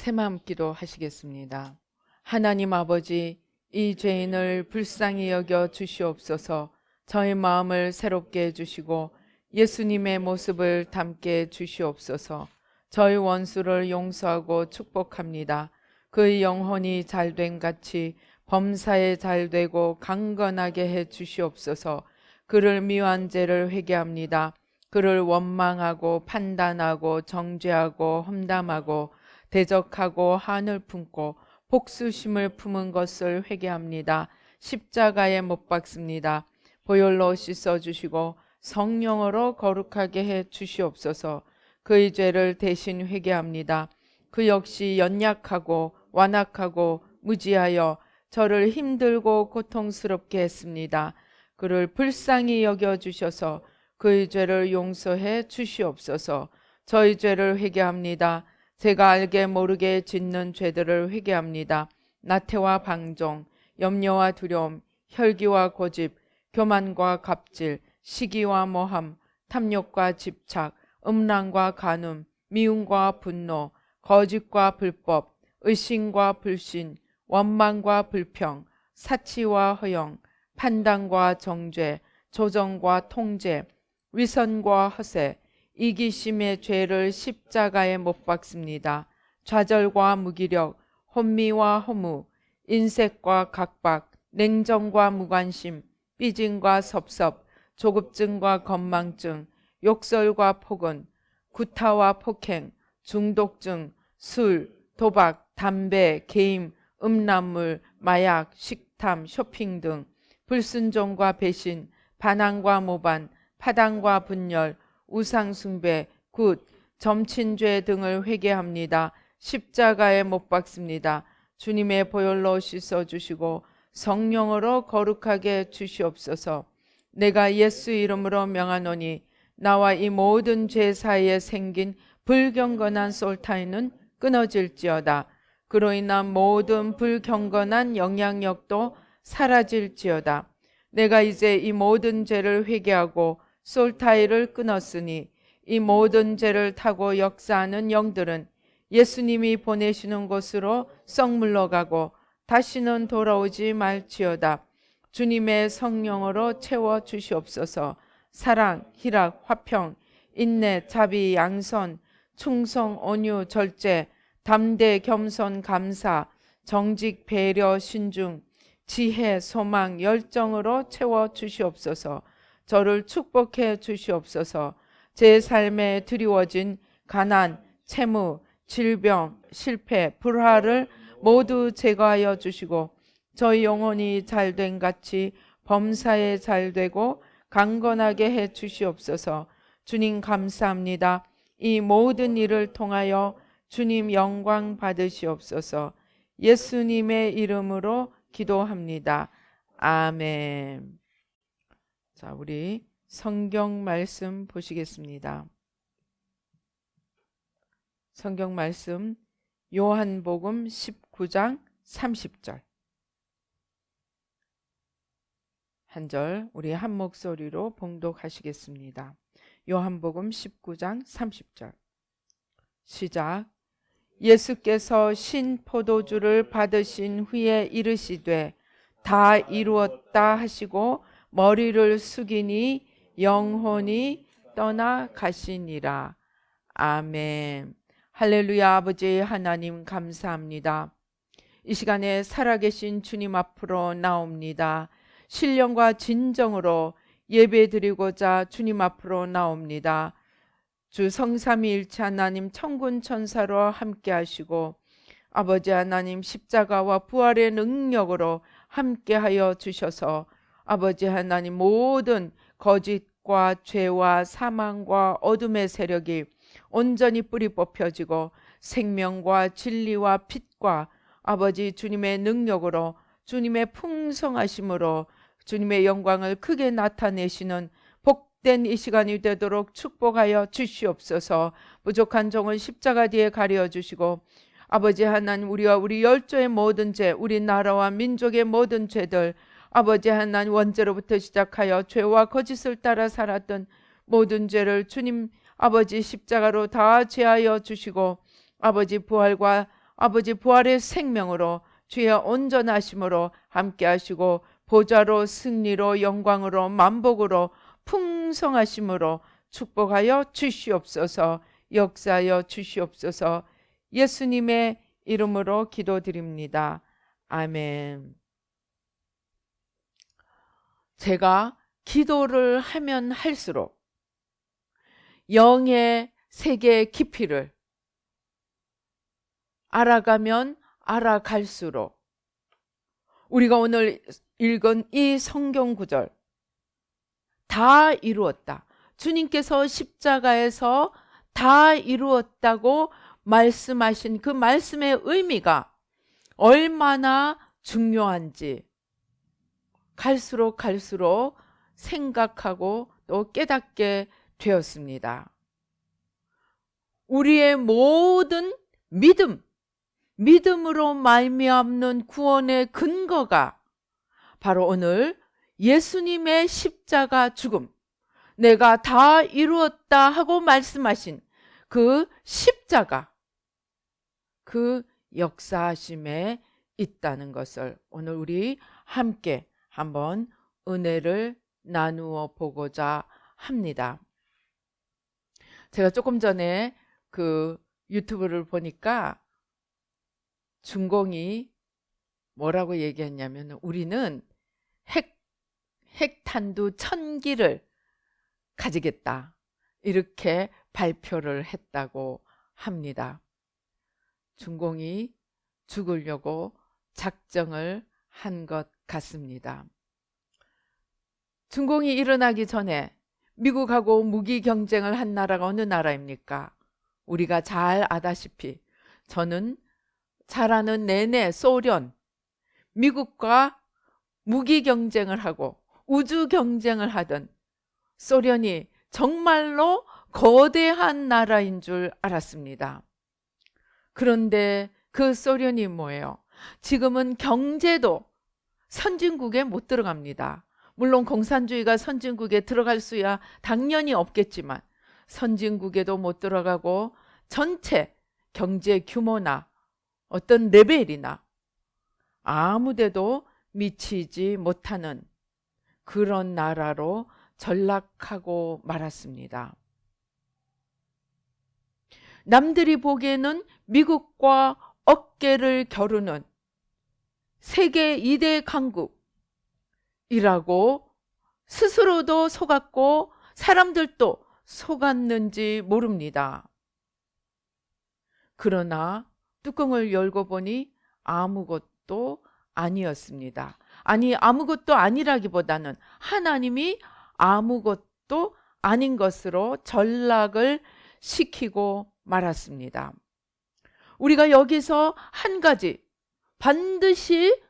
새마음 기도 하시겠습니다. 하나님 아버지, 이 죄인을 불쌍히 여겨 주시옵소서. 저희 마음을 새롭게 해주시고 예수님의 모습을 담게 해주시옵소서. 저희 원수를 용서하고 축복합니다. 그의 영혼이 잘된 같이 범사에 잘되고 강건하게 해 주시옵소서. 그를 미워한 죄를 회개합니다. 그를 원망하고 판단하고 정죄하고 험담하고 대적하고 한을 품고 복수심을 품은 것을 회개합니다. 십자가에 못 박습니다. 보혈로 씻어주시고 성령으로 거룩하게 해 주시옵소서. 그의 죄를 대신 회개합니다. 그 역시 연약하고 완악하고 무지하여 저를 힘들고 고통스럽게 했습니다. 그를 불쌍히 여겨주셔서 그의 죄를 용서해 주시옵소서. 저희 죄를 회개합니다. 제가 알게 모르게 짓는 죄들을 회개합니다. 나태와 방종, 염려와 두려움, 혈기와 고집, 교만과 갑질, 시기와 모함, 탐욕과 집착, 음란과 간음, 미움과 분노, 거짓과 불법, 의심과 불신, 원망과 불평, 사치와 허영, 판단과 정죄, 조정과 통제, 위선과 허세, 이기심의 죄를 십자가에 못 박습니다. 좌절과 무기력, 혼미와 허무, 인색과 각박, 냉정과 무관심, 삐짐과 섭섭, 조급증과 건망증, 욕설과 폭언, 구타와 폭행, 중독증, 술, 도박, 담배, 게임, 음란물, 마약, 식탐, 쇼핑 등 불순종과 배신, 반항과 모반, 파당과 분열, 우상숭배, 굿, 점친죄 등을 회개합니다. 십자가에 못 박습니다. 주님의 보혈로 씻어주시고 성령으로 거룩하게 주시옵소서. 내가 예수 이름으로 명하노니 나와 이 모든 죄 사이에 생긴 불경건한 솔타인은 끊어질지어다. 그로 인한 모든 불경건한 영향력도 사라질지어다. 내가 이제 이 모든 죄를 회개하고 솔타이를 끊었으니 이 모든 죄를 타고 역사하는 영들은 예수님이 보내시는 곳으로 썩 물러가고 다시는 돌아오지 말지어다. 주님의 성령으로 채워 주시옵소서. 사랑, 희락, 화평, 인내, 자비, 양선, 충성, 온유, 절제, 담대, 겸손, 감사, 정직, 배려, 신중, 지혜, 소망, 열정으로 채워 주시옵소서. 저를 축복해 주시옵소서. 제 삶에 드리워진 가난, 채무, 질병, 실패, 불화를 모두 제거하여 주시고 저희 영혼이 잘된 같이 범사에 잘되고 강건하게 해 주시옵소서. 주님 감사합니다. 이 모든 일을 통하여 주님 영광 받으시옵소서. 예수님의 이름으로 기도합니다. 아멘. 자, 우리 성경 말씀 보시겠습니다. 성경 말씀 요한복음 19장 30절. 한 절 우리 한 목소리로 봉독하시겠습니다. 요한복음 19장 30절. 시작. 예수께서 신 포도주를 받으신 후에 이르시되 다 이루었다 하시고 머리를 숙이니 영혼이 떠나가시니라. 아멘. 할렐루야. 아버지 하나님 감사합니다. 이 시간에 살아계신 주님 앞으로 나옵니다. 신령과 진정으로 예배드리고자 주님 앞으로 나옵니다. 주 성삼위일체 하나님 천군 천사로 함께 하시고 아버지 하나님 십자가와 부활의 능력으로 함께 하여 주셔서 아버지 하나님 모든 거짓과 죄와 사망과 어둠의 세력이 온전히 뿌리 뽑혀지고 생명과 진리와 빛과 아버지 주님의 능력으로 주님의 풍성하심으로 주님의 영광을 크게 나타내시는 복된 이 시간이 되도록 축복하여 주시옵소서. 부족한 종을 십자가 뒤에 가려 주시고 아버지 하나님 우리와 우리 열조의 모든 죄, 우리 나라와 민족의 모든 죄들 아버지 하나님 원죄로부터 시작하여 죄와 거짓을 따라 살았던 모든 죄를 주님 아버지 십자가로 다 제하여 주시고 아버지 부활과 아버지 부활의 생명으로 주의 온전하심으로 함께 하시고 보좌로 승리로 영광으로 만복으로 풍성하심으로 축복하여 주시옵소서. 역사하여 주시옵소서. 예수님의 이름으로 기도드립니다. 아멘. 제가 기도를 하면 할수록 영의 세계의 깊이를 알아가면 알아갈수록 우리가 오늘 읽은 이 성경 구절 다 이루었다. 주님께서 십자가에서 다 이루었다고 말씀하신 그 말씀의 의미가 얼마나 중요한지 갈수록 생각하고 또 깨닫게 되었습니다. 우리의 모든 믿음으로 말미암는 구원의 근거가 바로 오늘 예수님의 십자가 죽음, 내가 다 이루었다 하고 말씀하신 그 십자가, 그 역사하심에 있다는 것을 오늘 우리 함께 한번 은혜를 나누어 보고자 합니다. 제가 조금 전에 그 유튜브를 보니까 준공이 뭐라고 얘기했냐면 우리는 핵탄두 1000기를 가지겠다 이렇게 발표를 했다고 합니다. 준공이 죽으려고 작정을 한 것 같습니다. 준공이 일어나기 전에 미국하고 무기 경쟁을 한 나라가 어느 나라입니까? 우리가 잘 아다시피 저는 자라는 내내 소련, 미국과 무기 경쟁을 하고 우주 경쟁을 하던 소련이 정말로 거대한 나라인 줄 알았습니다. 그런데 그 소련이 뭐예요? 지금은 경제도 선진국에 못 들어갑니다. 물론 공산주의가 선진국에 들어갈 수야 당연히 없겠지만 선진국에도 못 들어가고 전체 경제 규모나 어떤 레벨이나 아무데도 미치지 못하는 그런 나라로 전락하고 말았습니다. 남들이 보기에는 미국과 어깨를 겨루는 세계 2대 강국이라고 스스로도 속았고 사람들도 속았는지 모릅니다. 그러나 뚜껑을 열고 보니 아무것도 아니었습니다. 아니, 아무것도 아니라기보다는 하나님이 아무것도 아닌 것으로 전락을 시키고 말았습니다. 우리가 여기서 한 가지 반드시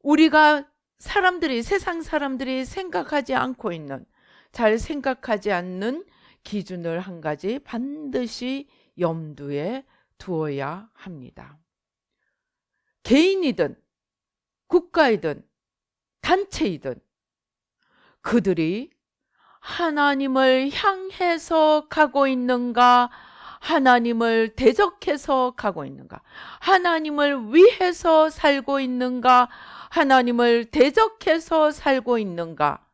우리가 세상 사람들이 생각하지 않고 있는, 잘 생각하지 않는 기준을 한 가지 반드시 염두에 두어야 합니다. 개인이든 국가이든 단체이든 그들이 하나님을 향해서 가고 있는가, 하나님을 대적해서 가고 있는가, 하나님을 위해서 살고 있는가, 하나님을 대적해서 살고 있는가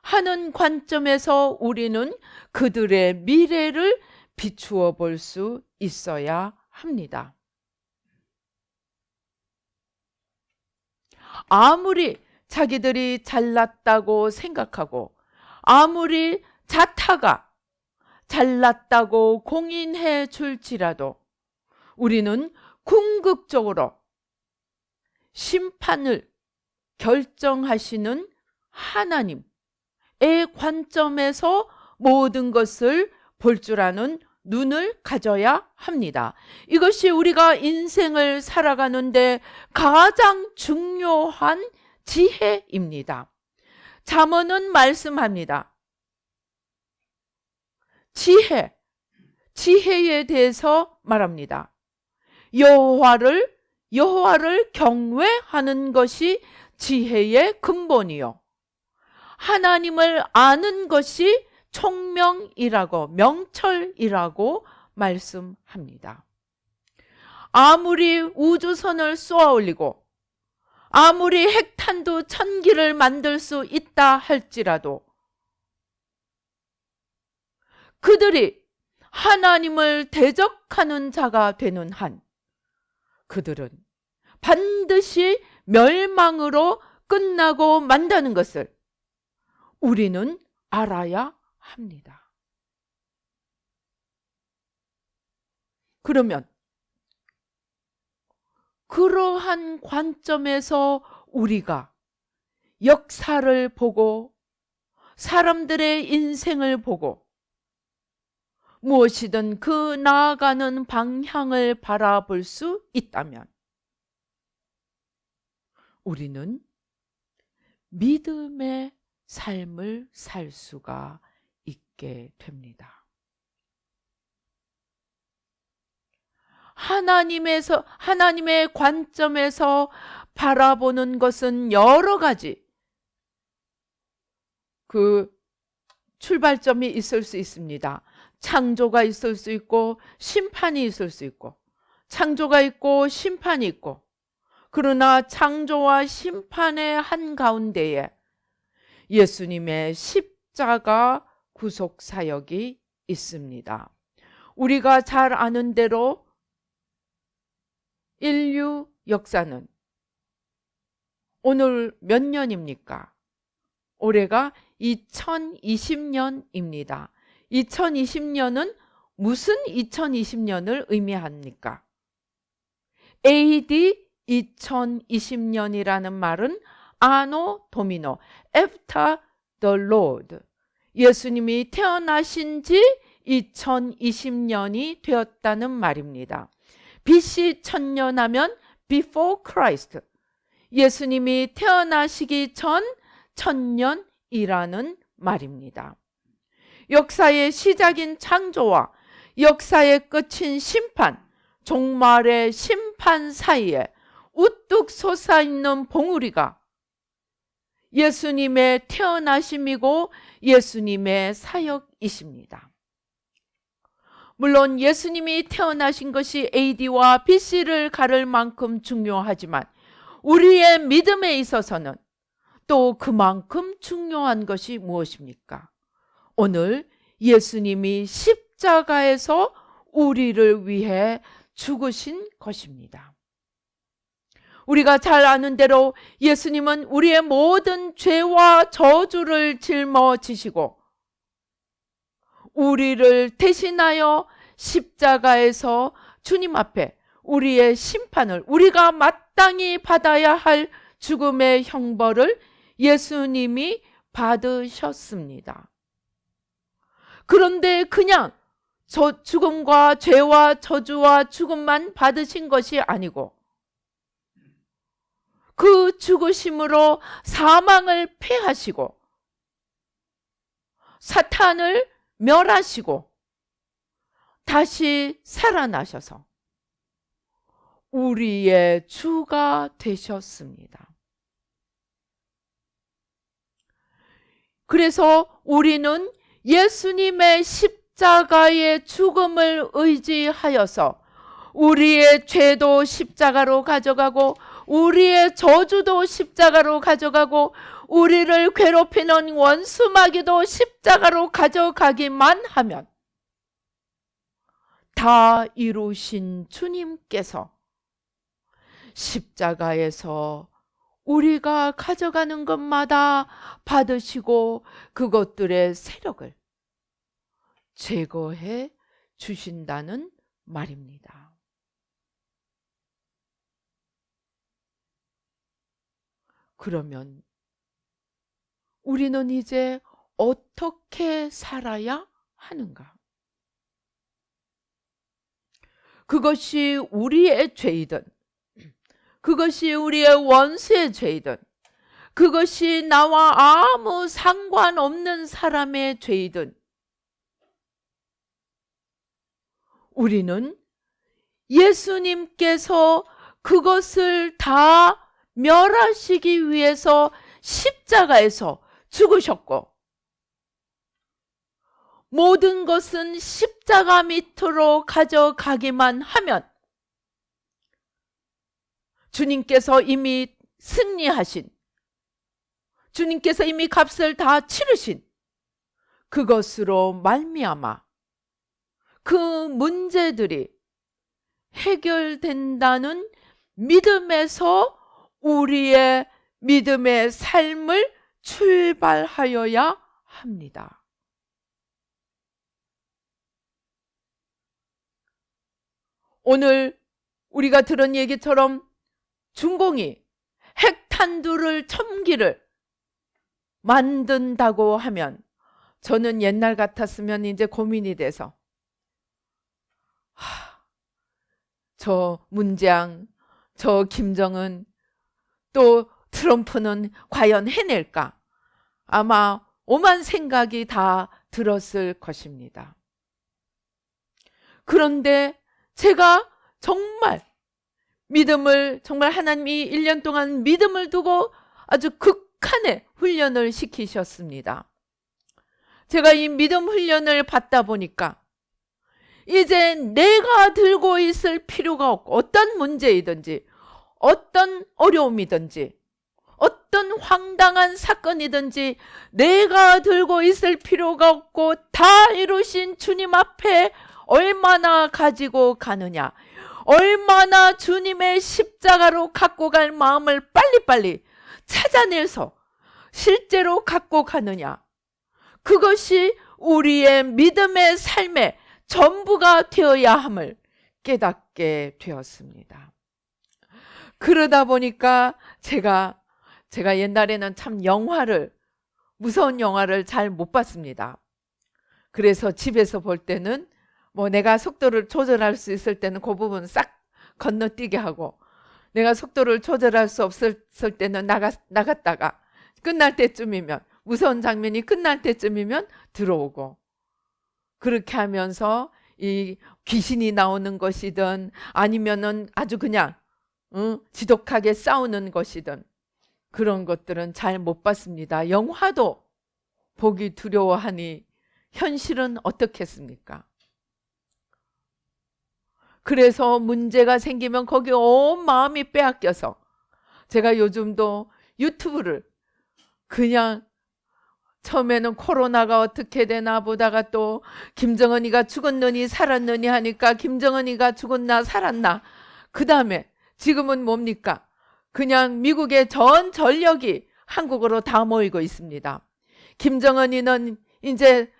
하는 관점에서 우리는 그들의 미래를 비추어 볼 수 있어야 합니다. 아무리 자기들이 잘났다고 생각하고 아무리 자타가 잘났다고 공인해 줄지라도 우리는 궁극적으로 심판을 결정하시는 하나님의 관점에서 모든 것을 볼 줄 아는 눈을 가져야 합니다. 이것이 우리가 인생을 살아가는데 가장 중요한 지혜입니다. 잠언은 말씀합니다. 지혜에 대해서 말합니다. 여호와를 경외하는 것이 지혜의 근본이요, 하나님을 아는 것이 총명이라고, 명철이라고 말씀합니다. 아무리 우주선을 쏘아 올리고 아무리 핵탄두 1000기를 만들 수 있다 할지라도 그들이 하나님을 대적하는 자가 되는 한 그들은 반드시 멸망으로 끝나고 만다는 것을 우리는 알아야 합니다. 그러면 그러한 관점에서 우리가 역사를 보고 사람들의 인생을 보고 무엇이든 그 나아가는 방향을 바라볼 수 있다면 우리는 믿음의 삶을 살 수가 있게 됩니다. 하나님의 관점에서 바라보는 것은 여러 가지 그 출발점이 있을 수 있습니다. 창조가 있을 수 있고 심판이 있을 수 있고 창조가 있고 심판이 있고 그러나 창조와 심판의 한가운데에 예수님의 십자가 구속 사역이 있습니다. 우리가 잘 아는 대로 인류 역사는 오늘 몇 년입니까? 올해가 2020년입니다. 2020년은 무슨 2020년을 의미합니까? AD 2020년이라는 말은 아노 도미노, after the Lord. 예수님이 태어나신 지 2020년이 되었다는 말입니다. BC 1000년 하면 before Christ. 예수님이 태어나시기 전 1000년이라는 말입니다. 역사의 시작인 창조와 역사의 끝인 심판, 종말의 심판 사이에 우뚝 솟아있는 봉우리가 예수님의 태어나심이고 예수님의 사역이십니다. 물론 예수님이 태어나신 것이 AD와 BC를 가를 만큼 중요하지만 우리의 믿음에 있어서는 또 그만큼 중요한 것이 무엇입니까? 오늘 예수님이 십자가에서 우리를 위해 죽으신 것입니다. 우리가 잘 아는 대로 예수님은 우리의 모든 죄와 저주를 짊어지시고 우리를 대신하여 십자가에서 주님 앞에 우리의 심판을 우리가 마땅히 받아야 할 죽음의 형벌을 예수님이 받으셨습니다. 그런데 그냥 죽음과 죄와 저주와 죽음만 받으신 것이 아니고 그 죽으심으로 사망을 패하시고 사탄을 멸하시고 다시 살아나셔서 우리의 주가 되셨습니다. 그래서 우리는 예수님의 십자가의 죽음을 의지하여서 우리의 죄도 십자가로 가져가고 우리의 저주도 십자가로 가져가고 우리를 괴롭히는 원수 마귀도 십자가로 가져가기만 하면 다 이루신 주님께서 십자가에서 우리가 가져가는 것마다 받으시고 그것들의 세력을 제거해 주신다는 말입니다. 그러면 우리는 이제 어떻게 살아야 하는가? 그것이 우리의 죄이든 그것이 우리의 원수의 죄이든 그것이 나와 아무 상관없는 사람의 죄이든 우리는 예수님께서 그것을 다 멸하시기 위해서 십자가에서 죽으셨고 모든 것은 십자가 밑으로 가져가기만 하면 주님께서 이미 승리하신, 주님께서 이미 값을 다 치르신 그것으로 말미암아 그 문제들이 해결된다는 믿음에서 우리의 믿음의 삶을 출발하여야 합니다. 오늘 우리가 들은 얘기처럼 중공이 핵탄두를 첨기를 만든다고 하면 저는 옛날 같았으면 이제 고민이 돼서 저 문재양, 저 김정은, 또 트럼프는 과연 해낼까? 아마 오만 생각이 다 들었을 것입니다. 그런데 제가 정말 정말 하나님이 1년 동안 믿음을 두고 아주 극한의 훈련을 시키셨습니다. 제가 이 믿음 훈련을 받다 보니까 이제 내가 들고 있을 필요가 없고, 어떤 문제이든지 어떤 어려움이든지 어떤 황당한 사건이든지 내가 들고 있을 필요가 없고 다 이루신 주님 앞에 얼마나 가지고 가느냐, 얼마나 주님의 십자가로 갖고 갈 마음을 빨리빨리 찾아내서 실제로 갖고 가느냐, 그것이 우리의 믿음의 삶의 전부가 되어야 함을 깨닫게 되었습니다. 그러다 보니까 제가 옛날에는 참 무서운 영화를 잘 못 봤습니다. 그래서 집에서 볼 때는 내가 속도를 조절할 수 있을 때는 그 부분 싹 건너뛰게 하고, 내가 속도를 조절할 수 없을 때는 나갔다가 끝날 때쯤이면, 무서운 장면이 끝날 때쯤이면 들어오고, 그렇게 하면서 이 귀신이 나오는 것이든 아니면은 아주 그냥 지독하게 싸우는 것이든 그런 것들은 잘 못 봤습니다. 영화도 보기 두려워하니 현실은 어떻겠습니까? 그래서 문제가 생기면 거기에 온 마음이 빼앗겨서 제가 요즘도 유튜브를 그냥 처음에는 코로나가 어떻게 되나 보다가 또 김정은이가 죽었느니 살았느니 하니까 김정은이가 죽었나 살았나, 그 다음에 지금은 뭡니까? 그냥 미국의 전 전력이 한국으로 다 모이고 있습니다. 김정은이는 이제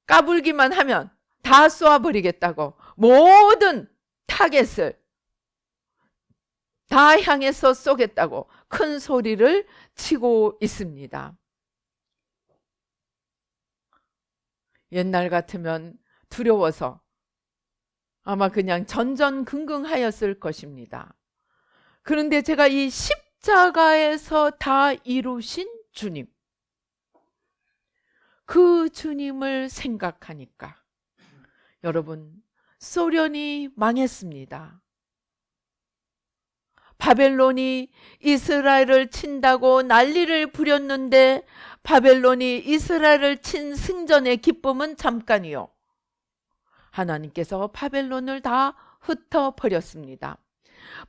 까불기만 하면 다 쏘아버리겠다고 모든 타겟을 다 향해서 쏘겠다고 큰 소리를 치고 있습니다. 옛날 같으면 두려워서 아마 그냥 전전긍긍하였을 것입니다. 그런데 제가 이 십자가에서 다 이루신 주님, 그 주님을 생각하니까 여러분, 소련이 망했습니다. 바벨론이 이스라엘을 친다고 난리를 부렸는데 바벨론이 이스라엘을 친 승전의 기쁨은 잠깐이요. 하나님께서 바벨론을 다 흩어버렸습니다.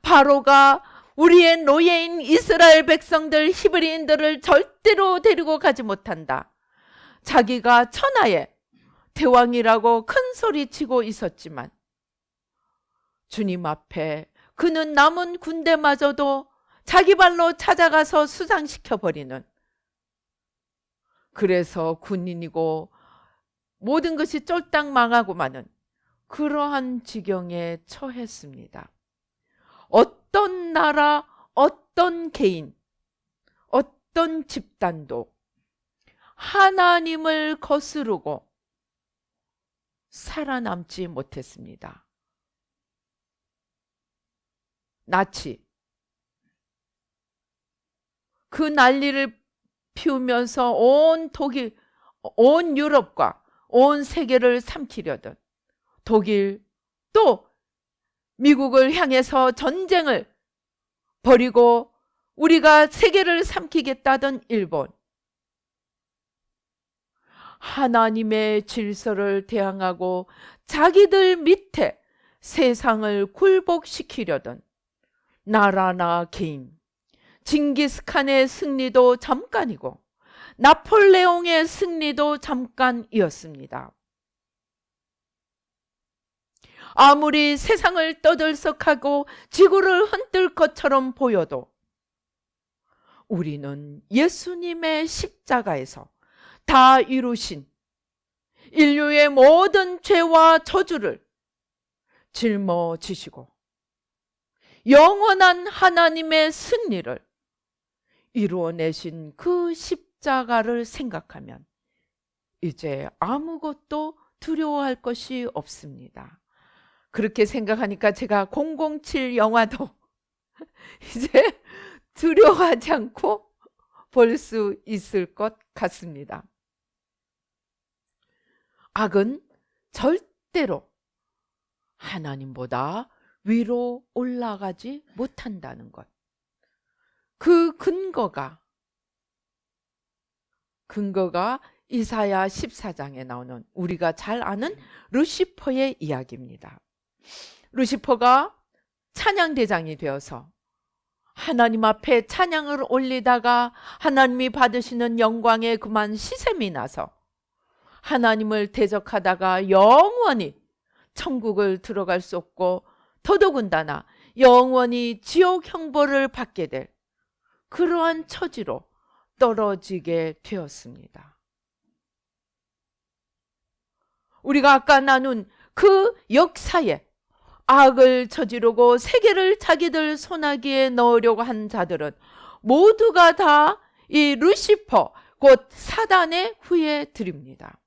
바로가 우리의 노예인 이스라엘 백성들 히브리인들을 절대로 데리고 가지 못한다. 자기가 천하의 대왕이라고 큰 소리치고 있었지만 주님 앞에 그는 남은 군대마저도 자기 발로 찾아가서 수상시켜버리는, 그래서 군인이고 모든 것이 쫄딱 망하고 마는 그러한 지경에 처했습니다. 어떤 나라, 어떤 개인, 어떤 집단도 하나님을 거스르고 살아남지 못했습니다. 나치, 그 난리를 피우면서 온 독일, 온 유럽과 온 세계를 삼키려던 독일, 또 미국을 향해서 전쟁을 벌이고 우리가 세계를 삼키겠다던 일본, 하나님의 질서를 대항하고 자기들 밑에 세상을 굴복시키려던 나라나 개인, 징기스칸의 승리도 잠깐이고 나폴레옹의 승리도 잠깐이었습니다. 아무리 세상을 떠들썩하고 지구를 흔들 것처럼 보여도 우리는 예수님의 십자가에서 다 이루신 인류의 모든 죄와 저주를 짊어지시고 영원한 하나님의 승리를 이루어내신 그 십자가를 생각하면 이제 아무것도 두려워할 것이 없습니다. 그렇게 생각하니까 제가 007 영화도 이제 두려워하지 않고 볼 수 있을 것 같습니다. 악은 절대로 하나님보다 위로 올라가지 못한다는 것. 그 근거가 이사야 14장에 나오는 우리가 잘 아는 루시퍼의 이야기입니다. 루시퍼가 찬양대장이 되어서 하나님 앞에 찬양을 올리다가 하나님이 받으시는 영광에 그만 시샘이 나서 하나님을 대적하다가 영원히 천국을 들어갈 수 없고 더더군다나 영원히 지옥 형벌을 받게 될 그러한 처지로 떨어지게 되었습니다. 우리가 아까 나눈 그 역사에 악을 저지르고 세계를 자기들 손아귀에 넣으려고 한 자들은 모두가 다 이 루시퍼 곧 사단의 후예 들입니다.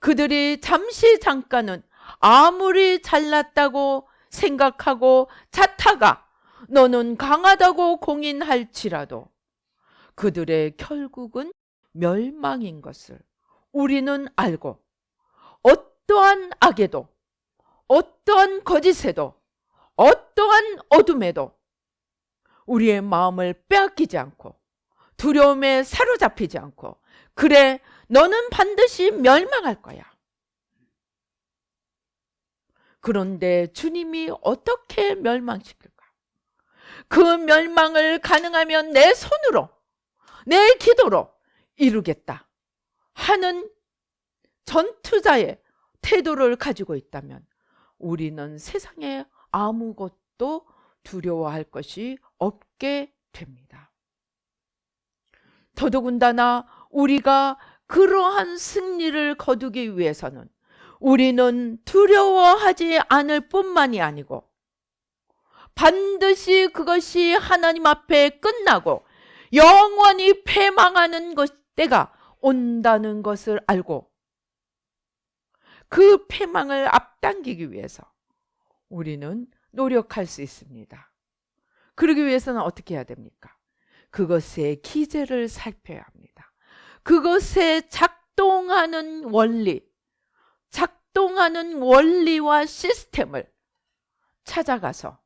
그들이 잠깐은 아무리 잘났다고 생각하고 자타가 너는 강하다고 공인할지라도 그들의 결국은 멸망인 것을 우리는 알고 어떠한 악에도 어떠한 거짓에도 어떠한 어둠에도 우리의 마음을 빼앗기지 않고 두려움에 사로잡히지 않고 그래 너는 반드시 멸망할 거야. 그런데 주님이 어떻게 멸망시킬까? 그 멸망을 가능하면 내 손으로 내 기도로 이루겠다 하는 전투자의 태도를 가지고 있다면 우리는 세상에 아무것도 두려워할 것이 없게 됩니다. 더더군다나 우리가 그러한 승리를 거두기 위해서는 우리는 두려워하지 않을 뿐만이 아니고 반드시 그것이 하나님 앞에 끝나고 영원히 패망하는 때가 온다는 것을 알고 그 패망을 앞당기기 위해서 우리는 노력할 수 있습니다. 그러기 위해서는 어떻게 해야 됩니까? 그것의 기제를 살펴야 합니다. 그것에 작동하는 원리와 시스템을 찾아가서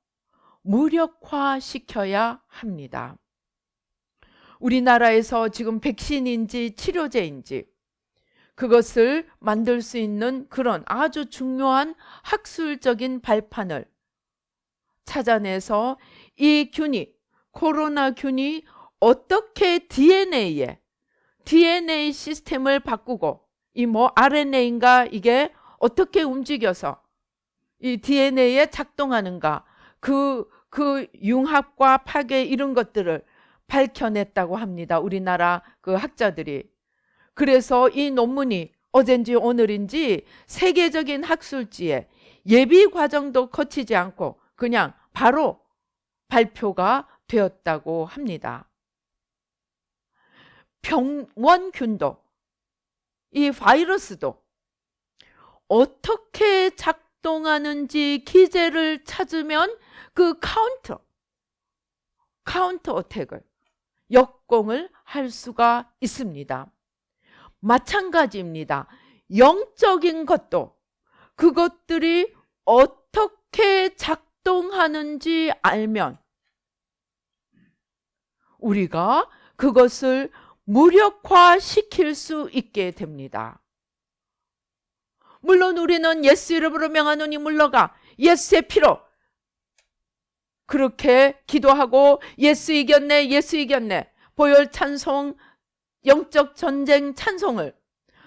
무력화시켜야 합니다. 우리나라에서 지금 백신인지 치료제인지 그것을 만들 수 있는 그런 아주 중요한 학술적인 발판을 찾아내서 이 균이, 코로나 균이 어떻게 DNA 시스템을 바꾸고 RNA인가 이게 어떻게 움직여서 이 DNA에 작동하는가 그 융합과 파괴 이런 것들을 밝혀냈다고 합니다. 우리나라 그 학자들이. 그래서 이 논문이 어젠지 오늘인지 세계적인 학술지에 예비 과정도 거치지 않고 그냥 바로 발표가 되었다고 합니다. 병원균도 이 바이러스도 어떻게 작동하는지 기제를 찾으면 그 카운터 어택을 역공을 할 수가 있습니다. 마찬가지입니다. 영적인 것도 그것들이 어떻게 작동하는지 알면 우리가 그것을 무력화시킬 수 있게 됩니다. 물론 우리는 예수 이름으로 명하노니 물러가 예수의 피로 그렇게 기도하고 예수 이겼네, 예수 이겼네, 보혈 찬송, 영적 전쟁 찬송을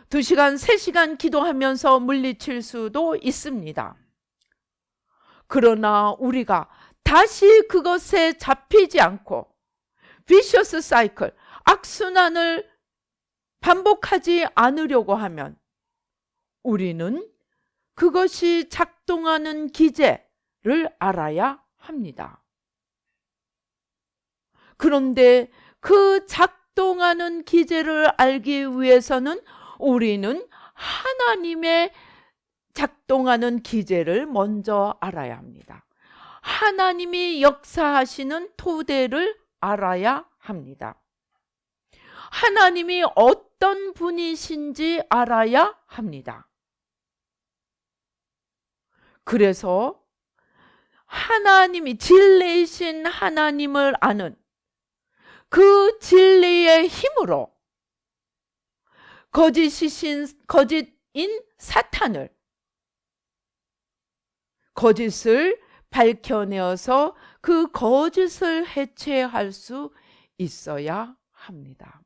2시간, 3시간 기도하면서 물리칠 수도 있습니다. 그러나 우리가 다시 그것에 잡히지 않고 비셔스 사이클, 악순환을 반복하지 않으려고 하면 우리는 그것이 작동하는 기제를 알아야 합니다. 그런데 그 작동하는 기제를 알기 위해서는 우리는 하나님의 작동하는 기제를 먼저 알아야 합니다. 하나님이 역사하시는 토대를 알아야 합니다. 하나님이 어떤 분이신지 알아야 합니다. 그래서 하나님이 진리이신 하나님을 아는 그 진리의 힘으로 거짓인 사탄을, 거짓을 밝혀내어서 그 거짓을 해체할 수 있어야 합니다.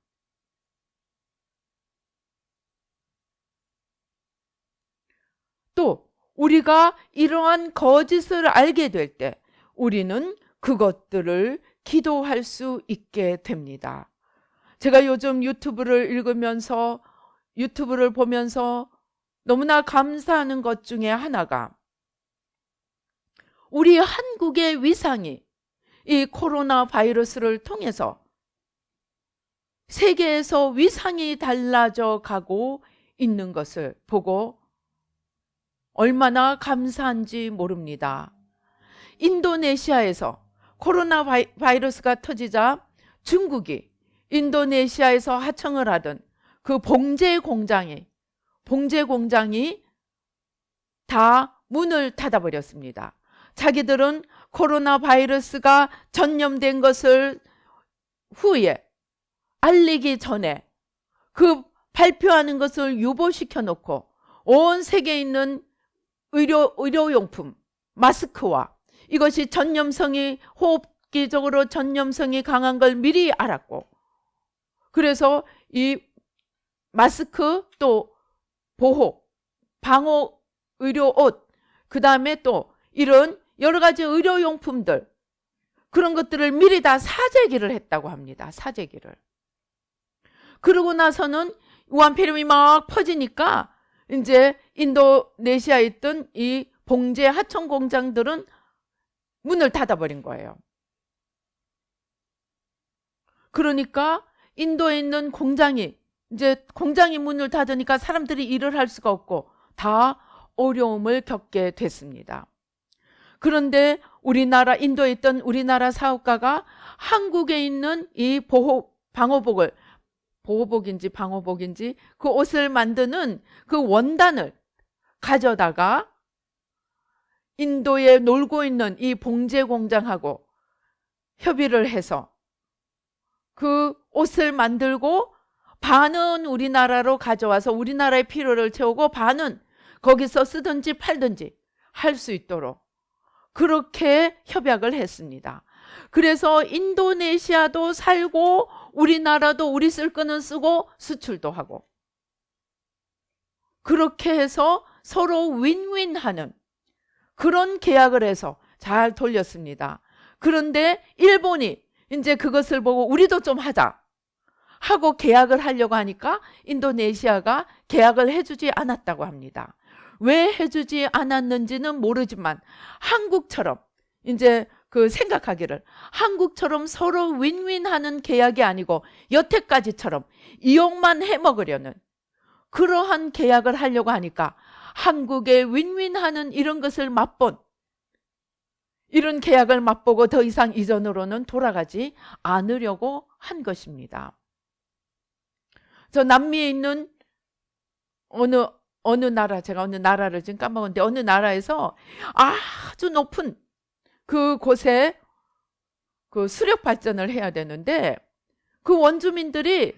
또 우리가 이러한 거짓을 알게 될 때 우리는 그것들을 기도할 수 있게 됩니다. 제가 요즘 유튜브를 보면서 너무나 감사하는 것 중에 하나가 우리 한국의 위상이 이 코로나 바이러스를 통해서 세계에서 위상이 달라져 가고 있는 것을 보고 얼마나 감사한지 모릅니다. 인도네시아에서 코로나 바이러스가 터지자 중국이 인도네시아에서 하청을 하던 그 봉제 공장이 다 문을 닫아버렸습니다. 자기들은 코로나 바이러스가 전염된 것을 후에 알리기 전에 그 발표하는 것을 유보시켜 놓고 온 세계에 있는 의료용품, 마스크와 이것이 호흡기적으로 전염성이 강한 걸 미리 알았고, 그래서 이 마스크 또 방호 의료 옷, 그 다음에 또 이런 여러 가지 의료용품들, 그런 것들을 미리 다 사재기를 했다고 합니다. 사재기를. 그러고 나서는 우한폐렴이 막 퍼지니까 이제 인도네시아에 있던 이 봉제 하청 공장들은 문을 닫아버린 거예요. 그러니까 인도에 있는 공장이 문을 닫으니까 사람들이 일을 할 수가 없고 다 어려움을 겪게 됐습니다. 그런데 인도에 있던 우리나라 사업가가 한국에 있는 이 방호복인지 그 옷을 만드는 그 원단을 가져다가 인도에 놀고 있는 이 봉제 공장하고 협의를 해서 그 옷을 만들고 반은 우리나라로 가져와서 우리나라의 필요를 채우고 반은 거기서 쓰든지 팔든지 할 수 있도록 그렇게 협약을 했습니다. 그래서 인도네시아도 살고 우리나라도 우리 쓸 거는 쓰고 수출도 하고 그렇게 해서 서로 윈윈하는 그런 계약을 해서 잘 돌렸습니다. 그런데 일본이 이제 그것을 보고 우리도 좀 하자 하고 계약을 하려고 하니까 인도네시아가 계약을 해주지 않았다고 합니다. 왜 해주지 않았는지는 모르지만 한국처럼 이제 생각하기를 한국처럼 서로 윈윈하는 계약이 아니고 여태까지처럼 이용만 해먹으려는 그러한 계약을 하려고 하니까 한국의 윈윈하는 이런 것을 이런 계약을 맛보고 더 이상 이전으로는 돌아가지 않으려고 한 것입니다. 저 남미에 있는 어느 나라, 제가 어느 나라를 지금 까먹었는데 어느 나라에서 아주 높은 그곳에 수력 발전을 해야 되는데 그 원주민들이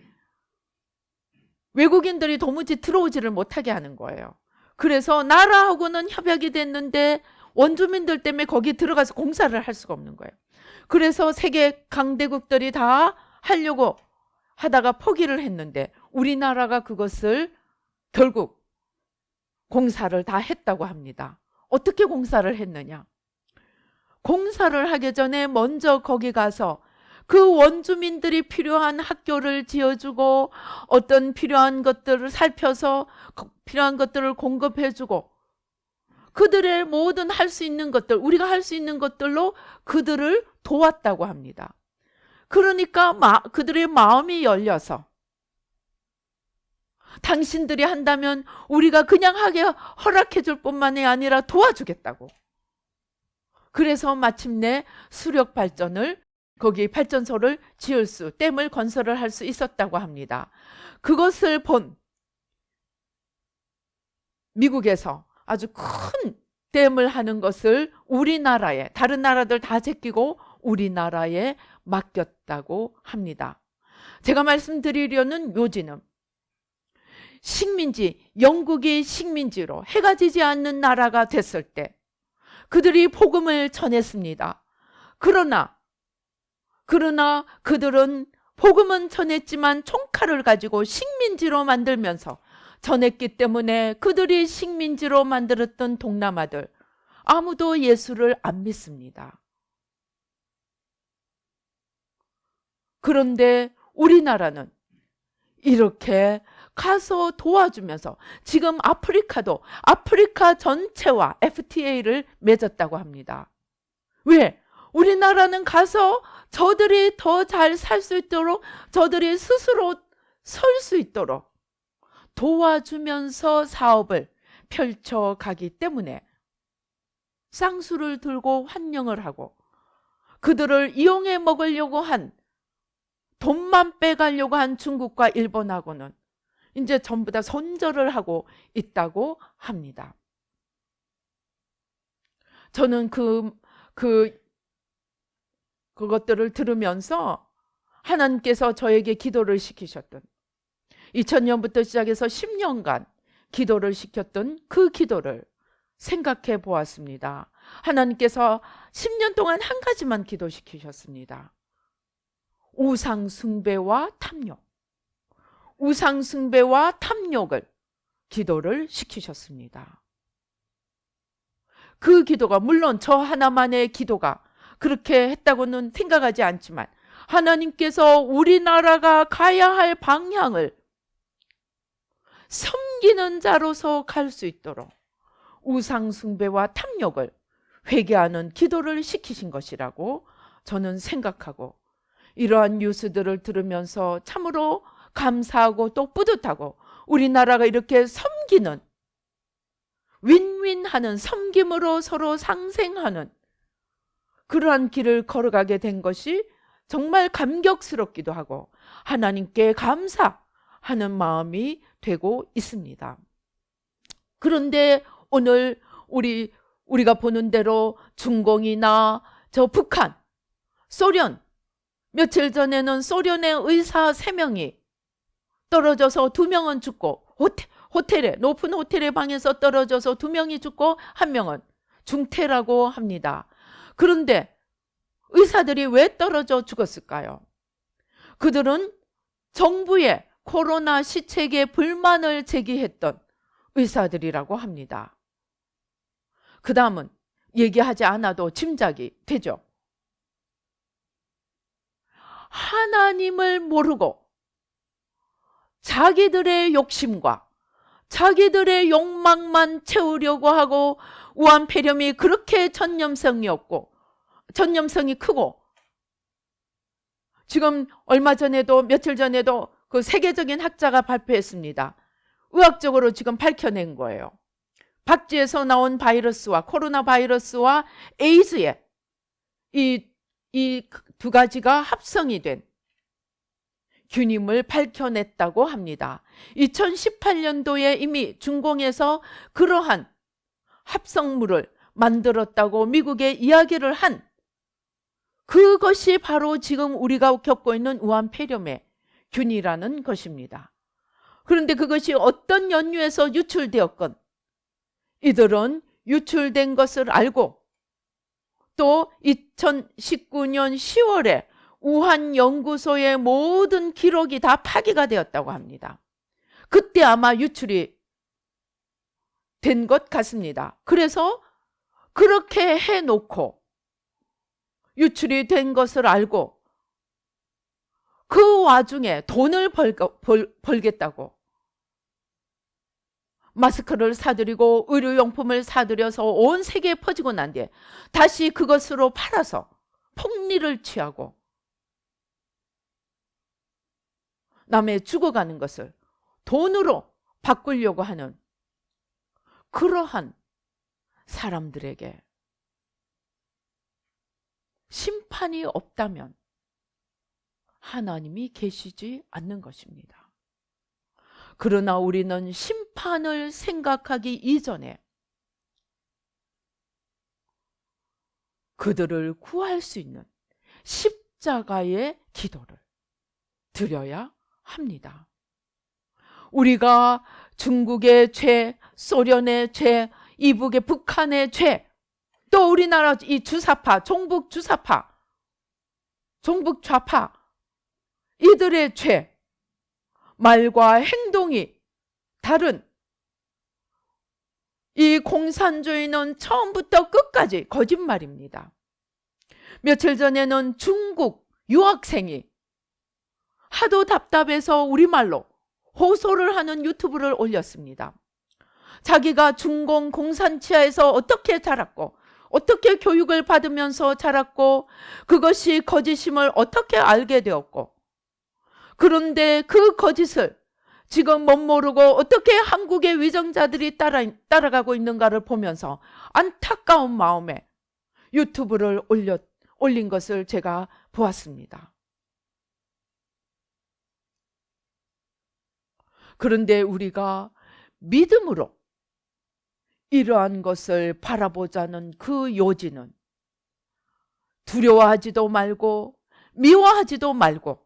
외국인들이 도무지 들어오지를 못하게 하는 거예요. 그래서 나라하고는 협약이 됐는데 원주민들 때문에 거기 들어가서 공사를 할 수가 없는 거예요. 그래서 세계 강대국들이 다 하려고 하다가 포기를 했는데 우리나라가 그것을 결국 공사를 다 했다고 합니다. 어떻게 공사를 했느냐? 공사를 하기 전에 먼저 거기 가서 그 원주민들이 필요한 학교를 지어주고 어떤 필요한 것들을 살펴서 필요한 것들을 공급해주고 그들의 모든 할 수 있는 것들, 우리가 할 수 있는 것들로 그들을 도왔다고 합니다. 그러니까 그들의 마음이 열려서 당신들이 한다면 우리가 그냥 하게 허락해 줄 뿐만이 아니라 도와주겠다고. 그래서 마침내 수력 발전을 거기 발전소를 지을 댐을 건설을 할 수 있었다고 합니다. 그것을 본 미국에서 아주 큰 댐을 하는 것을 우리나라에, 다른 나라들 다 제끼고 우리나라에 맡겼다고 합니다. 제가 말씀드리려는 요지는 식민지, 영국이 식민지로 해가 지지 않는 나라가 됐을 때 그들이 복음을 전했습니다. 그러나 그들은 복음은 전했지만 총칼을 가지고 식민지로 만들면서 전했기 때문에 그들이 식민지로 만들었던 동남아들 아무도 예수를 안 믿습니다. 그런데 우리나라는 이렇게 가서 도와주면서 지금 아프리카도 아프리카 전체와 FTA를 맺었다고 합니다. 왜? 우리나라는 가서 저들이 더 잘 살 수 있도록 저들이 스스로 설 수 있도록 도와주면서 사업을 펼쳐가기 때문에 쌍수를 들고 환영을 하고 그들을 이용해 먹으려고 한 돈만 빼가려고 한 중국과 일본하고는 이제 전부 다 손절을 하고 있다고 합니다. 저는 그것들을 들으면서 하나님께서 저에게 기도를 시키셨던 2000년부터 시작해서 10년간 기도를 시켰던 그 기도를 생각해 보았습니다. 하나님께서 10년 동안 한 가지만 기도시키셨습니다. 우상 숭배와 탐욕. 우상 숭배와 탐욕을 기도를 시키셨습니다. 그 기도가 물론 저 하나만의 기도가 그렇게 했다고는 생각하지 않지만 하나님께서 우리나라가 가야 할 방향을 섬기는 자로서 갈 수 있도록 우상 숭배와 탐욕을 회개하는 기도를 시키신 것이라고 저는 생각하고 이러한 뉴스들을 들으면서 참으로 감사하고 또 뿌듯하고 우리나라가 이렇게 섬기는 윈윈하는 섬김으로 서로 상생하는 그러한 길을 걸어가게 된 것이 정말 감격스럽기도 하고 하나님께 감사하는 마음이 되고 있습니다. 그런데 오늘 우리가 보는 대로 중공이나 저 북한, 소련, 며칠 전에는 소련의 의사 3명이 떨어져서 2명은 죽고 호텔에 높은 호텔의 방에서 떨어져서 2명이 죽고 1명은 중태라고 합니다. 그런데 의사들이 왜 떨어져 죽었을까요? 그들은 정부의 코로나 시책에 불만을 제기했던 의사들이라고 합니다. 그 다음은 얘기하지 않아도 짐작이 되죠. 하나님을 모르고 자기들의 욕심과 자기들의 욕망만 채우려고 하고 우한폐렴이 그렇게 전염성이 크고 지금 얼마 전에도 며칠 전에도 그 세계적인 학자가 발표했습니다. 의학적으로 지금 밝혀낸 거예요. 박쥐에서 나온 바이러스와 코로나 바이러스와 에이즈의 이 두 가지가 합성이 된 균임을 밝혀냈다고 합니다. 2018년도에 이미 중공에서 그러한 합성물을 만들었다고 미국에 이야기를 한 그것이 바로 지금 우리가 겪고 있는 우한폐렴의 균이라는 것입니다. 그런데 그것이 어떤 연유에서 유출되었건 이들은 유출된 것을 알고 또 2019년 10월에 우한 연구소의 모든 기록이 다 파기가 되었다고 합니다. 그때 아마 유출이 된 것 같습니다. 그래서 그렇게 해놓고 유출이 된 것을 알고 그 와중에 돈을 벌겠다고 마스크를 사들이고 의료용품을 사들여서 온 세계에 퍼지고 난 뒤에 다시 그것으로 팔아서 폭리를 취하고 남의 죽어가는 것을 돈으로 바꾸려고 하는 그러한 사람들에게 심판이 없다면 하나님이 계시지 않는 것입니다. 그러나 우리는 심판을 생각하기 이전에 그들을 구할 수 있는 십자가의 기도를 드려야 합니다. 우리가 중국의 죄, 소련의 죄, 이북의 북한의 죄, 또 우리나라 이 주사파, 종북 주사파, 종북 좌파 이들의 죄, 말과 행동이 다른 이 공산주의는 처음부터 끝까지 거짓말입니다. 며칠 전에는 중국 유학생이 하도 답답해서 우리말로 호소를 하는 유튜브를 올렸습니다. 자기가 중공 공산치하에서 어떻게 자랐고 어떻게 교육을 받으면서 자랐고 그것이 거짓임을 어떻게 알게 되었고 그런데 그 거짓을 지금 못 모르고 어떻게 한국의 위정자들이 따라가고 있는가를 보면서 안타까운 마음에 유튜브를 올린 것을 제가 보았습니다. 그런데 우리가 믿음으로 이러한 것을 바라보자는 그 요지는 두려워하지도 말고 미워하지도 말고